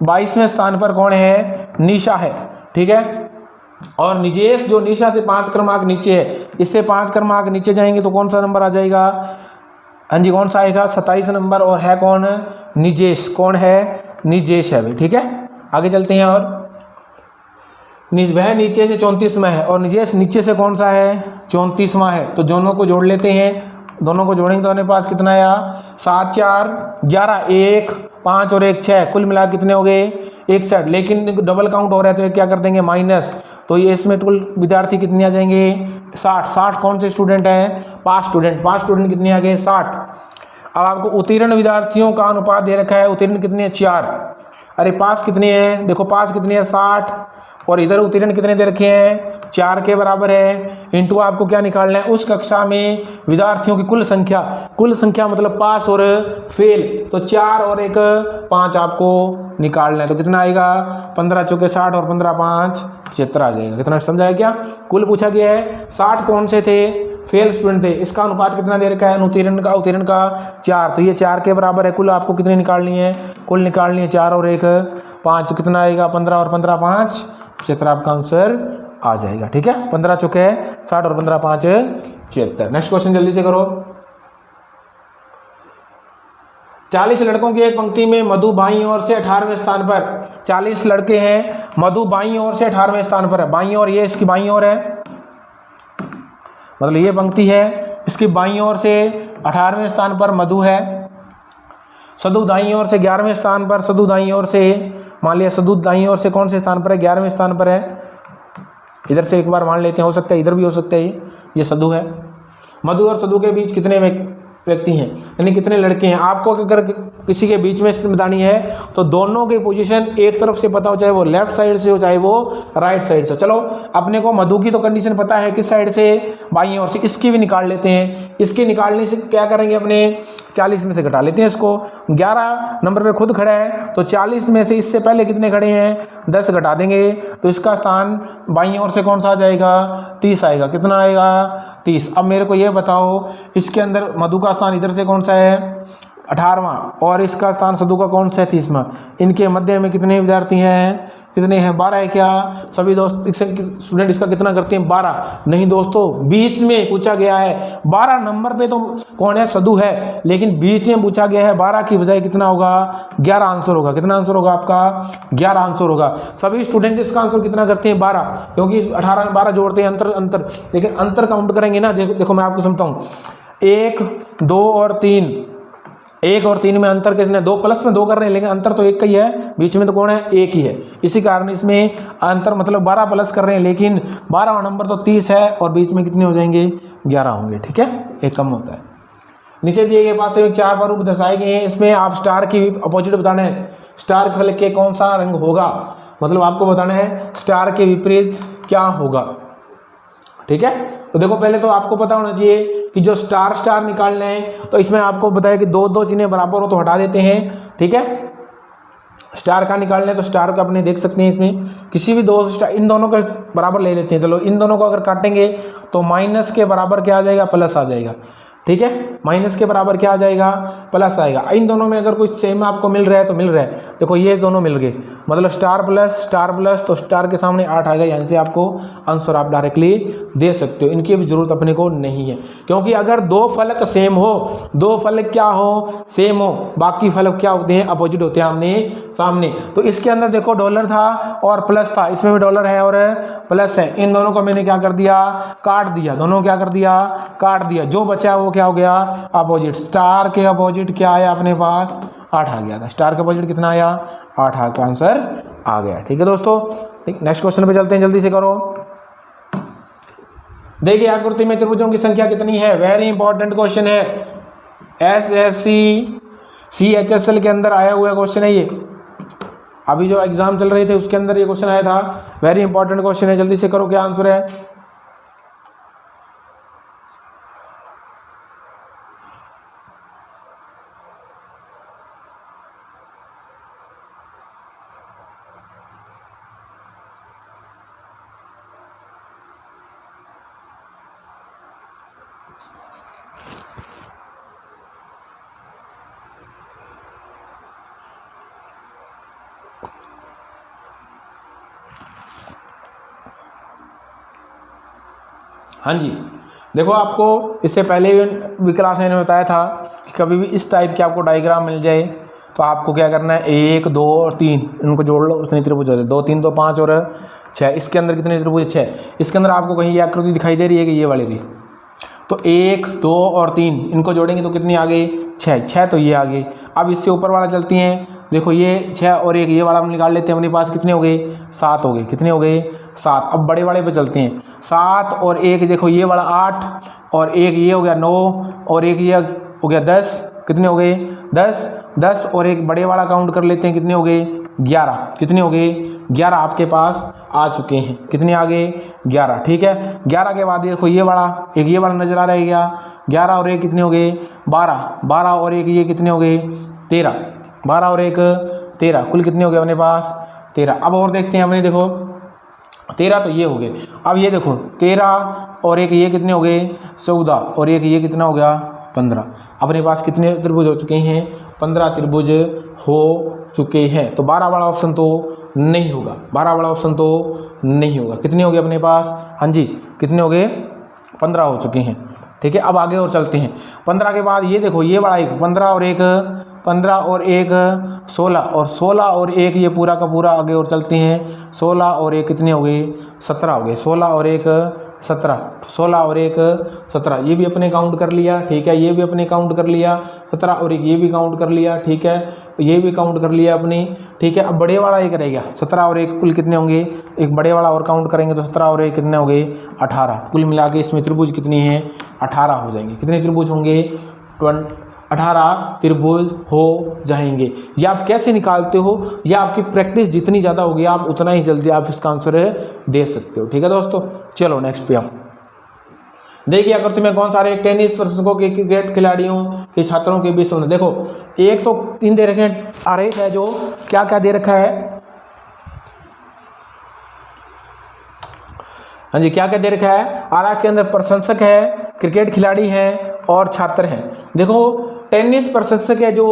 22वें स्थान पर कौन है, निशा है। ठीक है, और निजेश जो निशा से 5 क्रमांक नीचे है, इससे 5 क्रमांक नीचे जाएंगे तो कौन सा नंबर आ जाएगा, हाँ जी कौन सा आएगा, 27 नंबर। और है कौन, निजेश। कौन है, निजेश है भाई। ठीक है, आगे चलते हैं। और वह नीचे से 34वां है और निजेश नीचे से कौन सा है, 34वां है। तो दोनों को जोड़ लेते हैं, दोनों को जोड़ेंगे तो हमारे पास कितना आया, 7 4 11, 1 5 और 1 6, कुल मिला कितने हो गए 61। लेकिन डबल काउंट हो रहा है तो क्या कर देंगे माइनस, तो ये इसमें कुल विद्यार्थी कितने आ जाएंगे 60। 60 कौन से स्टूडेंट हैं, पास स्टूडेंट। पास स्टूडेंट कितने आ गए 60। अब आपको उत्तीर्ण विद्यार्थियों का अनुपात दे रखा है, उत्तीर्ण कितने हैं 4। अरे पास कितने हैं, देखो पास कितने हैं 60 और इधर उत्तीर्ण कितने दे रखे हैं 4 के बराबर है। इंटू आपको क्या निकालना है, उस कक्षा में विद्यार्थियों की कुल संख्या। कुल संख्या मतलब पास और फेल, तो 4 और 1 5 आपको निकालना है। तो कितना आएगा 15 चौके 60 और 15 5 75 आ जाएगा। कितना समझाया क्या, कुल पूछा गया है 60 कौन से थे, फेल स्टूडेंट थे। इसका अनुपात कितना दे रखा है, उत्तीर्ण का 4, तो ये 4 के बराबर है। कुल आपको कितनी निकालनी है, कुल निकालनी है 4 और 1 5, कितना आएगा 15 और 15 5 75 आपका आंसर आ जाएगा। ठीक है, 15 चौके 60 और 15 5 76। नेक्स्ट क्वेश्चन जल्दी से करो। 40 लड़कों की एक पंक्ति में मधु बाईं ओर से 18वें स्थान पर। 40 लड़के हैं, मधु बाईं ओर से 18वें स्थान पर है। बाईं ओर ये इसकी बाईं ओर है, मतलब ये पंक्ति है, इसकी बाईं ओर से 18वें स्थान पर मधु है। सदु दाईं ओर से 11वें स्थान पर, सदु दाईं ओर से, मान लिया सदु दाईं ओर से कौन से स्थान पर है, 11वें स्थान पर है। इधर से एक बार मान लेते हैं, हो सकता है इधर भी हो सकता है, ये सदु है। मधु और सदु के बीच कितने व्यक्ति हैं, यानी कितने लड़के हैं। आपको अगर किसी के बीच में बतानी है तो दोनों की पोजीशन एक तरफ से पता हो, चाहे वो लेफ्ट साइड से हो चाहे वो राइट साइड से। चलो अपने को मधु की तो कंडीशन पता है किस साइड से, बाईं ओर से। इसकी भी निकाल लेते हैं। इसके निकालने से क्या करेंगे, अपने 40 में से घटा लेते हैं इसको। 11 नंबर पे खुद खड़ा है तो 40 में से इससे पहले कितने खड़े हैं 10 घटा देंगे, तो इसका स्थान बाईं ओर से कौन सा आ जाएगा 30 आएगा। कितना आएगा 30। अब मेरे को ये बताओ, इसके अंदर मधु का स्थान इधर से कौन सा है 18वां और इसका स्थान सदु का कौन सा है 30वां। इनके मध्य में कितने विद्यार्थी हैं, कितने हैं 12 है क्या सभी दोस्त स्टूडेंट। इसका कितना करते हैं 12, नहीं दोस्तों बीच में पूछा गया है। 12 नंबर पे तो कौन है सदु है, लेकिन बीच में पूछा गया है 12 की बजाय कितना होगा 11 आंसर होगा। कितना आंसर होगा आपका 11 आंसर होगा। सभी स्टूडेंट इसका आंसर कितना करते हैं 12, क्योंकि 18 में 12 जोड़ते हैं अंतर। लेकिन अंतर काउंट करेंगे ना, देखो मैं आपको समझता हूँ। 1 2 और 3, 1 और 3 में अंतर कितने, 2 प्लस में 2 कर रहे हैं, लेकिन अंतर तो एक का ही है, बीच में तो कौन है एक ही है। इसी कारण इसमें अंतर मतलब 12 प्लस कर रहे हैं, लेकिन 12वां नंबर तो 30 है और बीच में कितने हो जाएंगे 11 होंगे। ठीक है, एक कम होता है। नीचे दिए गए पास से 4 प्रारूप दर्शाए गए हैं, इसमें आप स्टार की अपोजिट बताना है। स्टार फल के कौन सा रंग होगा, मतलब आपको बताना है स्टार के विपरीत क्या होगा। ठीक है, तो देखो पहले तो आपको पता होना चाहिए कि जो स्टार निकालना है, तो इसमें आपको बताया कि 2 चिन्ह बराबर हो तो हटा देते हैं। ठीक है, स्टार का निकालना है तो स्टार का अपने देख सकते हैं, इसमें किसी भी 2 स्टार इन दोनों का बराबर ले लेते हैं। चलो इन दोनों को अगर काटेंगे तो माइनस के बराबर क्या आ जाएगा प्लस आ जाएगा। ठीक है, माइनस के बराबर क्या आ जाएगा प्लस आएगा। इन दोनों में अगर कुछ सेम आपको मिल रहा है तो मिल रहा है। देखो ये दोनों मिल गए, मतलब स्टार प्लस तो स्टार के सामने 8 आ गया। यहाँ से आपको आंसर आप डायरेक्टली दे सकते हो, इनकी भी जरूरत अपने को नहीं है। क्योंकि अगर 2 फलक सेम हो, 2 फलक क्या हो सेम हो, बाकी फलक क्या होते हैं अपोजिट होते हैं आमने सामने। तो इसके अंदर देखो डॉलर था और प्लस था, इसमें भी डॉलर है और प्लस है। इन दोनों को मैंने क्या कर दिया काट दिया, दोनों क्या कर दिया काट दिया। जो बचा वो क्या हो गया अपोजिट। स्टार के अपोजिट क्या आया अपने पास 8 आ गया था। स्टार के अपोजिट कितना आया 8 का आंसर आ गया। ठीक है दोस्तों, नेक्स्ट क्वेश्चन पे चलते हैं, जल्दी से करो। देखिए आकृति में त्रिभुजों की संख्या कितनी है, वेरी इंपॉर्टेंट क्वेश्चन है। SSC CHSL के अंदर आया हुआ क्वेश्चन है ये। अभी जो एग्जाम चल रहे थे उसके अंदर ये क्वेश्चन आया था, वेरी इंपॉर्टेंट क्वेश्चन है, जल्दी से करो क्या आंसर है। हाँ जी, देखो आपको इससे पहले भी क्लास में बताया था कि कभी भी इस टाइप के आपको डायग्राम मिल जाए तो आपको क्या करना है, 1 2 और 3 इनको जोड़ लो, उसमें त्रिभुज होते हैं 2 3 तो 5 और 6। इसके अंदर कितने त्रिभुज, 6। इसके अंदर आपको कहीं ये आकृति दिखाई दे रही है कि ये वाली भी, तो 1 2 और 3 इनको जोड़ेंगे तो कितनी आ गई, 6 तो ये आ गई। अब इससे ऊपर वाला चलती हैं, देखो ये 6 और 1 ये वाला हम निकाल लेते हैं, अपने पास कितने हो गए, 7 हो गए। कितने हो गए, 7। अब बड़े वाले पे चलते हैं, 7 और 1 देखो ये वाला 8 और 1 ये हो गया 9 और 1 ये हो गया 10। कितने हो गए, 10 और एक बड़े वाला काउंट कर लेते हैं, कितने हो गए, 11। कितने हो गए, 11 आपके पास आ चुके हैं। कितने आ गए, 11। ठीक है, 11 के बाद देखो ये वाला, एक ये वाला नजर आ रहा है क्या, 11 और 1 कितने हो गए, 12 और 1 ये कितने हो गए, 13। 12 और 1 13, कुल कितने हो गए अपने पास, 13। अब और देखते हैं अपने, देखो 13 तो ये हो गए। अब ये देखो 13 और 1 ये कितने हो गए, 14 और 1 ये कितना हो गया, 15। अपने पास कितने त्रिभुज हो चुके हैं, 15 त्रिभुज हो चुके हैं। तो 12 वाला ऑप्शन तो नहीं होगा, 12 वाला ऑप्शन तो नहीं होगा। कितने हो गए अपने पास, हाँ जी कितने हो गए, 15 हो चुके हैं। ठीक है, अब आगे और चलते हैं। 15 के बाद ये देखो ये वाला एक 15 और 1 16 और 16 और 1 ये पूरा का पूरा आगे और चलते हैं। 16 और 1 कितने हो गए, 17 हो गए। 16 और 1 17, 16 और 1 17 ये भी अपने काउंट कर लिया। ठीक है, ये भी अपने काउंट कर लिया। 17 और 1 ये भी काउंट कर लिया। ठीक है, ये भी काउंट कर लिया अपनी। ठीक है, अब बड़े वाला एक रहेगा, 17 और 1 कुल कितने होंगे, एक बड़े वाला और काउंट करेंगे तो 17 और 1 कितने हो गए, 18। कुल मिला के इसमें त्रिभुज कितनी है, 18 हो जाएंगे। कितने त्रिभुज होंगे, 18 त्रिभुज हो जाएंगे। ये आप कैसे निकालते हो, या आपकी प्रैक्टिस जितनी ज़्यादा होगी आप उतना ही जल्दी आप इसका आंसर दे सकते हो। ठीक है दोस्तों, चलो नेक्स्ट पे आप देखिए अगर तुम्हें कौन सारे टेनिस प्रशंसकों के, क्रिकेट खिलाड़ियों के, छात्रों के बीच में देखो, एक तो 3 दे रखे हैं, आरेख है जो क्या क्या दे रखा है, हाँ जी क्या क्या दे रखा है, आरेख के अंदर प्रशंसक है, क्रिकेट खिलाड़ी हैं और छात्र हैं। देखो टेनिस प्रशंसक है जो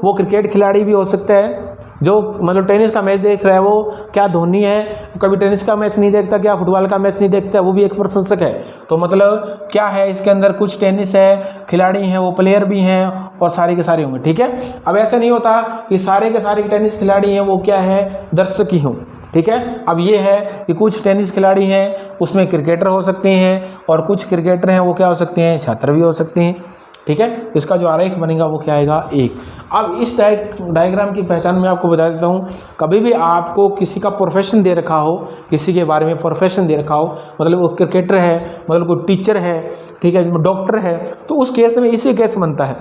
वो क्रिकेट खिलाड़ी भी हो सकता है, जो मतलब टेनिस का मैच देख रहा है, वो क्या धोनी है, कभी टेनिस का मैच नहीं देखता, क्या फुटबॉल का मैच नहीं देखता, वो भी एक प्रशंसक है। तो मतलब क्या है, इसके अंदर कुछ टेनिस है, खिलाड़ी हैं, वो प्लेयर भी हैं और सारे के सारे होंगे। ठीक है, अब ऐसा नहीं होता कि सारे के सारे टेनिस खिलाड़ी हैं वो क्या है, दर्शक ही हों। ठीक है, अब ये है कि कुछ टेनिस खिलाड़ी हैं उसमें क्रिकेटर हो सकते हैं और कुछ क्रिकेटर हैं वो क्या हो सकते हैं, छात्र भी हो सकते हैं। ठीक है, इसका जो आरेख बनेगा वो क्या आएगा, 1। अब इस डायग्राम की पहचान मैं आपको बता देता हूँ। कभी भी आपको किसी का प्रोफेशन दे रखा हो, किसी के बारे में प्रोफेशन दे रखा हो, मतलब वो क्रिकेटर है, मतलब कोई टीचर है, ठीक है, डॉक्टर है, तो उस केस में इसी केस बनता है।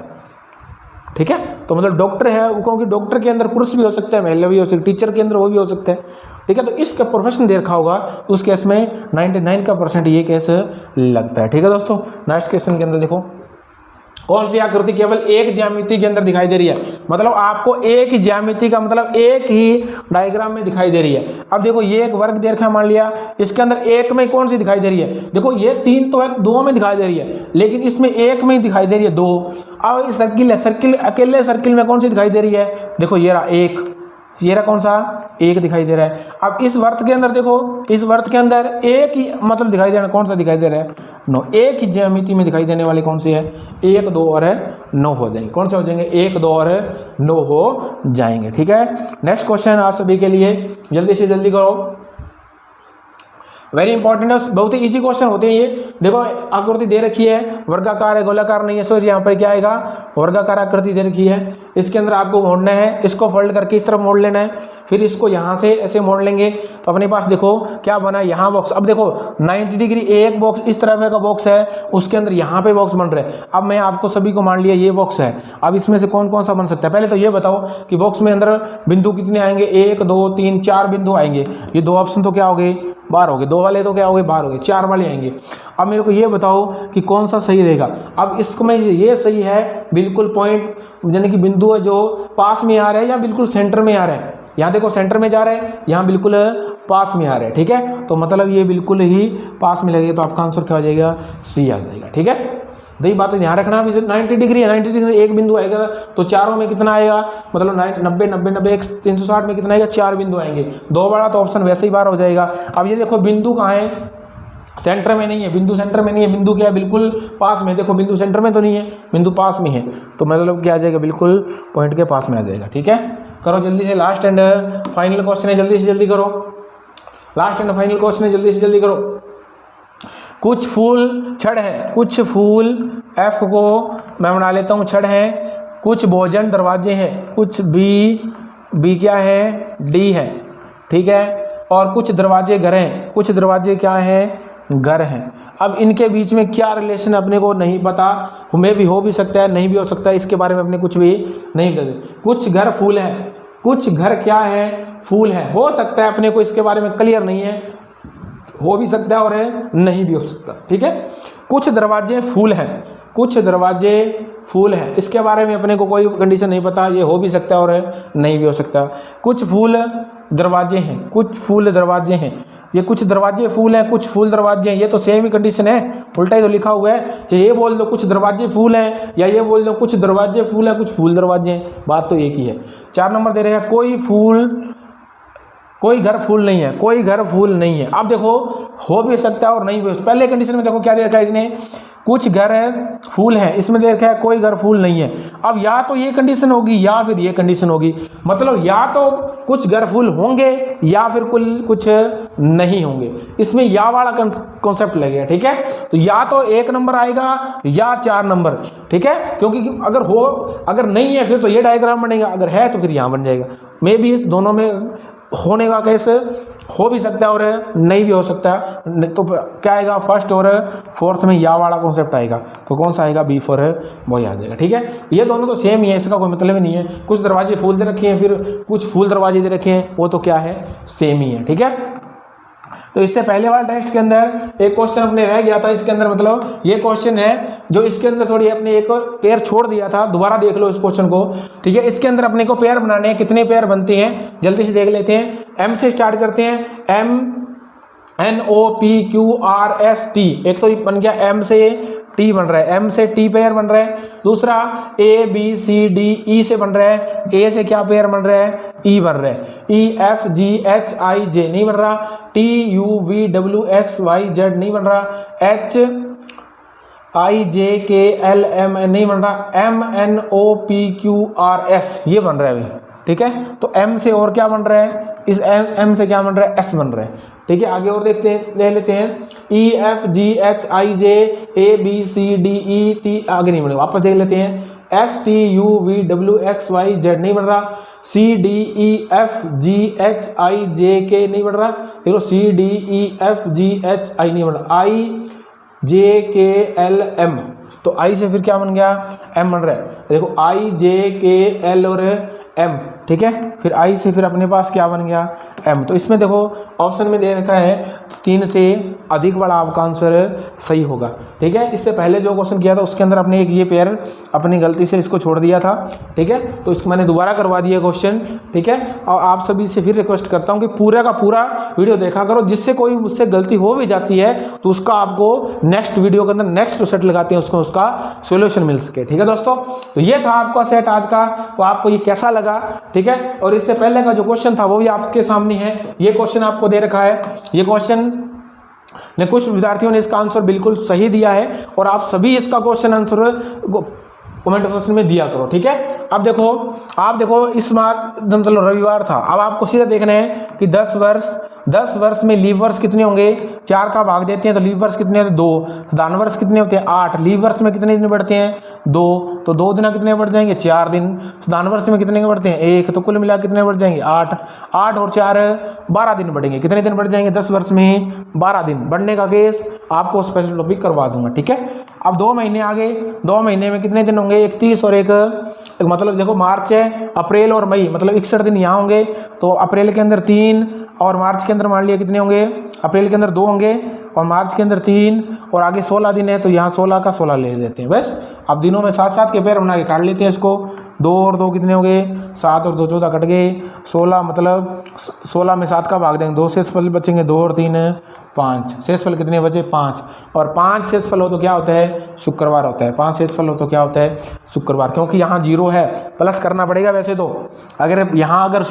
ठीक है, तो मतलब डॉक्टर है वो, क्योंकि डॉक्टर के अंदर पुरुष भी हो सकता है, महिला भी हो सकती है, टीचर के अंदर वो भी हो सकता है। ठीक है, तो इसका प्रोफेशन दे रखा होगा तो उस केस में 99% ये केस लगता है। ठीक है दोस्तों, नेक्स्ट क्वेश्चन के अंदर देखो, कौन सी आकृति केवल एक ज्यामिति के अंदर दिखाई दे रही है, मतलब आपको एक ही ज्यामिति का मतलब एक ही डायग्राम में दिखाई दे रही है। अब देखो ये एक वर्ग दे रखा है, मान लिया इसके अंदर एक में कौन सी दिखाई दे रही है, देखो ये 3 तो है, 2 में दिखाई दे रही है, लेकिन इसमें एक में ही दिखाई दे रही है 2। अब इस सर्किल है, सर्किल अकेले सर्किल में कौन सी दिखाई दे रही है, देखो ये रहा 1, ये रहा कौन सा, 1 दिखाई दे रहा है। अब इस वर्त के अंदर देखो, इस वर्त के अंदर एक ही मतलब दिखाई दे रहा है, कौन सा दिखाई दे रहा है, 9। एक ही ज्यामिति में दिखाई देने वाली कौन सी है, 1 2 और 9 हो जाएंगे। कौन से हो जाएंगे, 1 2 और 9 हो जाएंगे। ठीक है, नेक्स्ट क्वेश्चन आप सभी के लिए, जल्दी से जल्दी करो। वेरी इंपॉर्टेंट है, बहुत ही इजी क्वेश्चन होते हैं ये। देखो आकृति दे रखी है, वर्गाकार है, गोलाकार नहीं है, सो यहाँ पर क्या आएगा, वर्गाकार आकृति दे रखी है। इसके अंदर आपको मोड़ना है, इसको फोल्ड करके इस तरफ मोड़ लेना है, फिर इसको यहाँ से ऐसे मोड़ लेंगे तो अपने पास देखो क्या बना, यहाँ बॉक्स। अब देखो 90 डिग्री एक बॉक्स इस तरफ का बॉक्स है, उसके अंदर यहाँ पे बॉक्स बन रहे हैं। अब मैं आपको सभी को मान लिया ये बॉक्स है, अब इसमें से कौन कौन सा बन सकता है। पहले तो ये बताओ कि बॉक्स में अंदर बिंदु कितने आएंगे, 1 2 3 4 बिंदु आएंगे। ये दो ऑप्शन तो क्या हो गए, बाहर हो गए, दो वाले तो क्या हो गए, बाहर हो गए, 4 वाले आएंगे। अब मेरे को ये बताओ कि कौन सा सही रहेगा। अब इसमें ये सही है, बिल्कुल पॉइंट यानी कि बिंदु है जो पास में आ रहा है या बिल्कुल सेंटर में आ रहा है। यहाँ देखो सेंटर में जा रहा है, यहाँ बिल्कुल पास में आ रहा है, ठीक है। तो मतलब ये बिल्कुल ही पास में लगेगा, तो आपका आंसर क्या हो जाएगा, सी आ जाएगा, ठीक है। दो बात तो ध्यान रखना, 90 डिग्री है, 90 डिग्री एक बिंदु आएगा, तो चारों में कितना आएगा, मतलब 90 90 90 360 में कितना आएगा, 4 बिंदु आएंगे। दो वाला तो ऑप्शन वैसे ही बार हो जाएगा। अब ये देखो बिंदु कहाँ है, सेंटर में नहीं है, बिंदु सेंटर में नहीं है, बिंदु क्या है, बिल्कुल पास में। देखो बिंदु सेंटर में तो नहीं है, बिंदु पास में है, तो मतलब क्या आ जाएगा, बिल्कुल पॉइंट के पास में आ जाएगा, ठीक है। करो जल्दी से, लास्ट एंड फाइनल क्वेश्चन है, जल्दी से जल्दी करो, लास्ट एंड फाइनल क्वेश्चन है, जल्दी से जल्दी करो। कुछ फूल छड़ है, कुछ फूल एफ को मैं बना लेता हूँ छड़ है, कुछ भोजन दरवाजे हैं, कुछ बी क्या है, डी है, ठीक है, और कुछ दरवाजे घर हैं, कुछ दरवाजे क्या हैं, घर हैं। अब इनके बीच में क्या रिलेशन अपने को नहीं पता, हमें भी हो भी सकता है, नहीं भी हो सकता है, इसके बारे में अपने कुछ भी नहीं पता। कुछ घर फूल है, कुछ घर क्या है, फूल है, हो सकता है अपने को इसके बारे में क्लियर नहीं है, हो भी सकता है और नहीं भी हो सकता, ठीक है। कुछ दरवाजे फूल हैं, कुछ दरवाजे फूल हैं, इसके बारे में अपने को कोई कंडीशन नहीं पता, ये हो भी सकता है और नहीं भी हो सकता। कुछ फूल दरवाजे हैं, कुछ फूल दरवाजे हैं, ये कुछ दरवाजे फूल हैं, कुछ फूल दरवाजे हैं, ये तो सेम ही कंडीशन है, उल्टा ही तो लिखा हुआ है। तो ये बोल दो कुछ दरवाजे फूल हैं, या ये बोल दो कुछ दरवाजे फूल हैं, कुछ फूल दरवाजे हैं, बात तो एक ही है। 4 नंबर दे रहे हैं, कोई घर फूल नहीं है, कोई घर फूल नहीं है। अब देखो हो भी सकता है और नहीं भी। पहले कंडीशन में देखो क्या दे रखा है इसने, कुछ घर है फूल है, इसमें दे रखा है कोई घर फूल नहीं है। अब या तो ये कंडीशन होगी या फिर ये कंडीशन होगी, मतलब या तो कुछ घर फूल होंगे या फिर कुछ नहीं होंगे। इसमें या वाला कॉन्सेप्ट लगेगा, ठीक है। तो या तो 1 नंबर आएगा या 4 नंबर, ठीक है, क्योंकि अगर नहीं है फिर तो ये डायग्राम बनेगा, अगर है तो फिर यहाँ बन जाएगा। मे भी दोनों में होने का कैसे हो भी सकता है और नहीं भी हो सकता है। तो क्या आएगा, फर्स्ट और फोर्थ में या वाला कॉन्सेप्ट आएगा, तो कौन सा आएगा, बी फॉर बॉय आ जाएगा, ठीक है। ये दोनों तो सेम ही है, इसका कोई मतलब ही नहीं है। कुछ दरवाजे फूल दे रखे हैं, फिर कुछ फूल दरवाजे दे रखे हैं, वो तो क्या है, सेम ही है, ठीक है। तो इससे पहले वाले टेस्ट के अंदर एक क्वेश्चन अपने रह गया था, इसके अंदर मतलब ये क्वेश्चन है जो इसके अंदर थोड़ी अपने एक पेयर छोड़ दिया था, दोबारा देख लो इस क्वेश्चन को, ठीक है। इसके अंदर अपने को पेयर बनाने हैं, कितने पेयर बनते हैं जल्दी से देख लेते हैं। एम से स्टार्ट करते हैं, MNOPQRST, एक तो बन गया एम से टी बन रहा है, एम से टी पेयर बन रहा है। दूसरा ABCDE से बन रहा है, ए से क्या पेयर बन रहा है, ई बन रहा है। EFGHIJ नहीं बन रहा, TUVWXYZ नहीं बन रहा, HIJKLM नहीं बन रहा, MNOPQRS ये बन रहा है अभी, ठीक है। तो M से और क्या बन रहा है, इस M से क्या बन रहा है, S बन रहा है, ठीक है। आगे और देखते हैं, ले लेते हैं EFGHIJ ABCDET, आगे नहीं बनेगा, वापस देख लेते हैं। STUVWXYZ नहीं बन रहा, CDEFGHIJK नहीं बन रहा, देखो CDEFGHI नहीं बन रहा, IJKLM, तो I से फिर क्या बन गया, M बन रहा है, देखो IJKL और M, ठीक है। फिर I से फिर अपने पास क्या बन गया, M। तो इसमें देखो ऑप्शन में दे रखा है 3 से अधिक वाला आपका आंसर सही होगा, ठीक है। इससे पहले जो क्वेश्चन किया था उसके अंदर अपने एक ये पेयर अपनी गलती से इसको छोड़ दिया था, ठीक है। तो इसको मैंने दोबारा करवा दिया क्वेश्चन, ठीक है। और आप सभी से फिर रिक्वेस्ट करता हूँ कि पूरा का पूरा वीडियो देखा करो, जिससे कोई मुझसे गलती हो भी जाती है तो उसका आपको नेक्स्ट वीडियो के अंदर नेक्स्ट सेट लगाते हैं, उसका सोल्यूशन मिल सके, ठीक है दोस्तों। तो ये था आपका सेट आज का, तो आपको ये कैसा लगा, ठीक है। और इससे पहले का जो क्वेश्चन था वो भी आपके सामने है, ये क्वेश्चन आपको दे रखा है। ये क्वेश्चन ने कुछ विद्यार्थियों ने इसका आंसर बिल्कुल सही दिया है और आप सभी इसका क्वेश्चन आंसर कमेंट सेक्शन में दिया करो, ठीक है। अब देखो, आप देखो इस माह चलो रविवार था, अब आपको सीधा देखना है कि 10 वर्ष में लीव वर्ष कितने होंगे, 4 का भाग देते हैं तो लीव वर्ष कितने होते हैं 2, दान वर्ष कितने होते हैं 8, लीव वर्ष में कितने दिन बढ़ते हैं 2, तो 2 दिन कितने बढ़ जाएंगे 4 दिन, दान वर्ष में कितने बढ़ते हैं 1, तो कुल मिला कितने बढ़ जाएंगे 8 और 4 12 दिन बढ़ेंगे। कितने दिन बढ़ जाएंगे 10 वर्ष में 12 दिन। बढ़ने का केस आपको स्पेशल टॉपिक करवा दूंगा, ठीक है। अब 2 महीने आगे, 2 महीने में कितने दिन होंगे 31 और एक मतलब देखो मार्च है, अप्रैल और मई मतलब 61 दिन यहाँ होंगे, तो अप्रैल के अंदर 3 और मार्च के अंदर मान लिया कितने होंगे, अप्रैल के अंदर 2 होंगे और मार्च के अंदर 3 और आगे 16 दिन है, तो यहाँ 16 का 16 ले लेते हैं बस। अब दिनों में 7-7 के पेयर बना के काट लेते हैं इसको, 2 और 2 कितने हो गए 7 और 2 14 कट गए, 16 मतलब 16 में 7 का भाग देंगे 2 शेषफल बचेंगे, 2 और 3 5 शेषफल कितने बचे 5, और 5 शेषफल हो तो क्या होता है शुक्रवार होता है, 5 शेषफल हो तो क्या होता है शुक्रवार, क्योंकि यहाँ 0 है प्लस करना पड़ेगा वैसे तो। अगर यहाँ अगर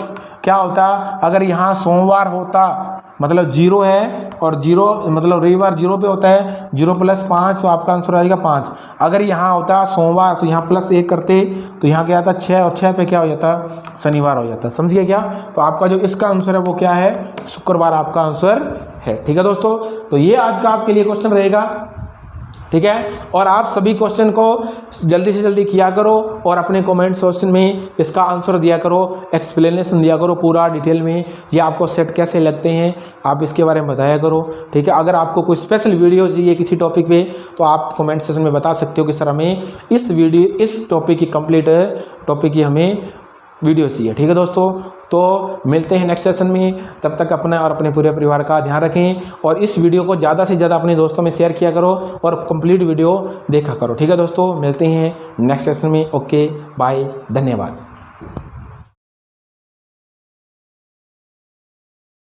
क्या होता, अगर यहाँ सोमवार होता मतलब 0 है और 0 मतलब रविवार 0 पे होता है, 0 + 5 तो आपका आंसर आएगा 5। अगर यहाँ होता सोमवार तो यहाँ +1 करते तो यहाँ क्या आता 6 और 6 पे क्या हो जाता शनिवार हो जाता, समझिए क्या। तो आपका जो इसका आंसर है वो क्या है शुक्रवार आपका आंसर है, ठीक है दोस्तों। तो ये आज का आपके लिए क्वेश्चन रहेगा, ठीक है। और आप सभी क्वेश्चन को जल्दी से जल्दी किया करो और अपने कमेंट सेक्शन में इसका आंसर दिया करो, एक्सप्लेनेशन दिया करो पूरा डिटेल में, ये आपको सेट कैसे लगते हैं आप इसके बारे में बताया करो, ठीक है। अगर आपको कोई स्पेशल वीडियो चाहिए किसी टॉपिक पे तो आप कमेंट सेक्शन में बता सकते हो कि सर हमें इस टॉपिक की कंप्लीट टॉपिक की हमें वीडियो चाहिए, ठीक है दोस्तों। तो मिलते हैं नेक्स्ट सेशन में, तब तक अपना और अपने पूरे परिवार का ध्यान रखें और इस वीडियो को ज़्यादा से ज़्यादा अपने दोस्तों में शेयर किया करो और कंप्लीट वीडियो देखा करो, ठीक है दोस्तों। मिलते हैं नेक्स्ट सेशन में, ओके बाय, धन्यवाद।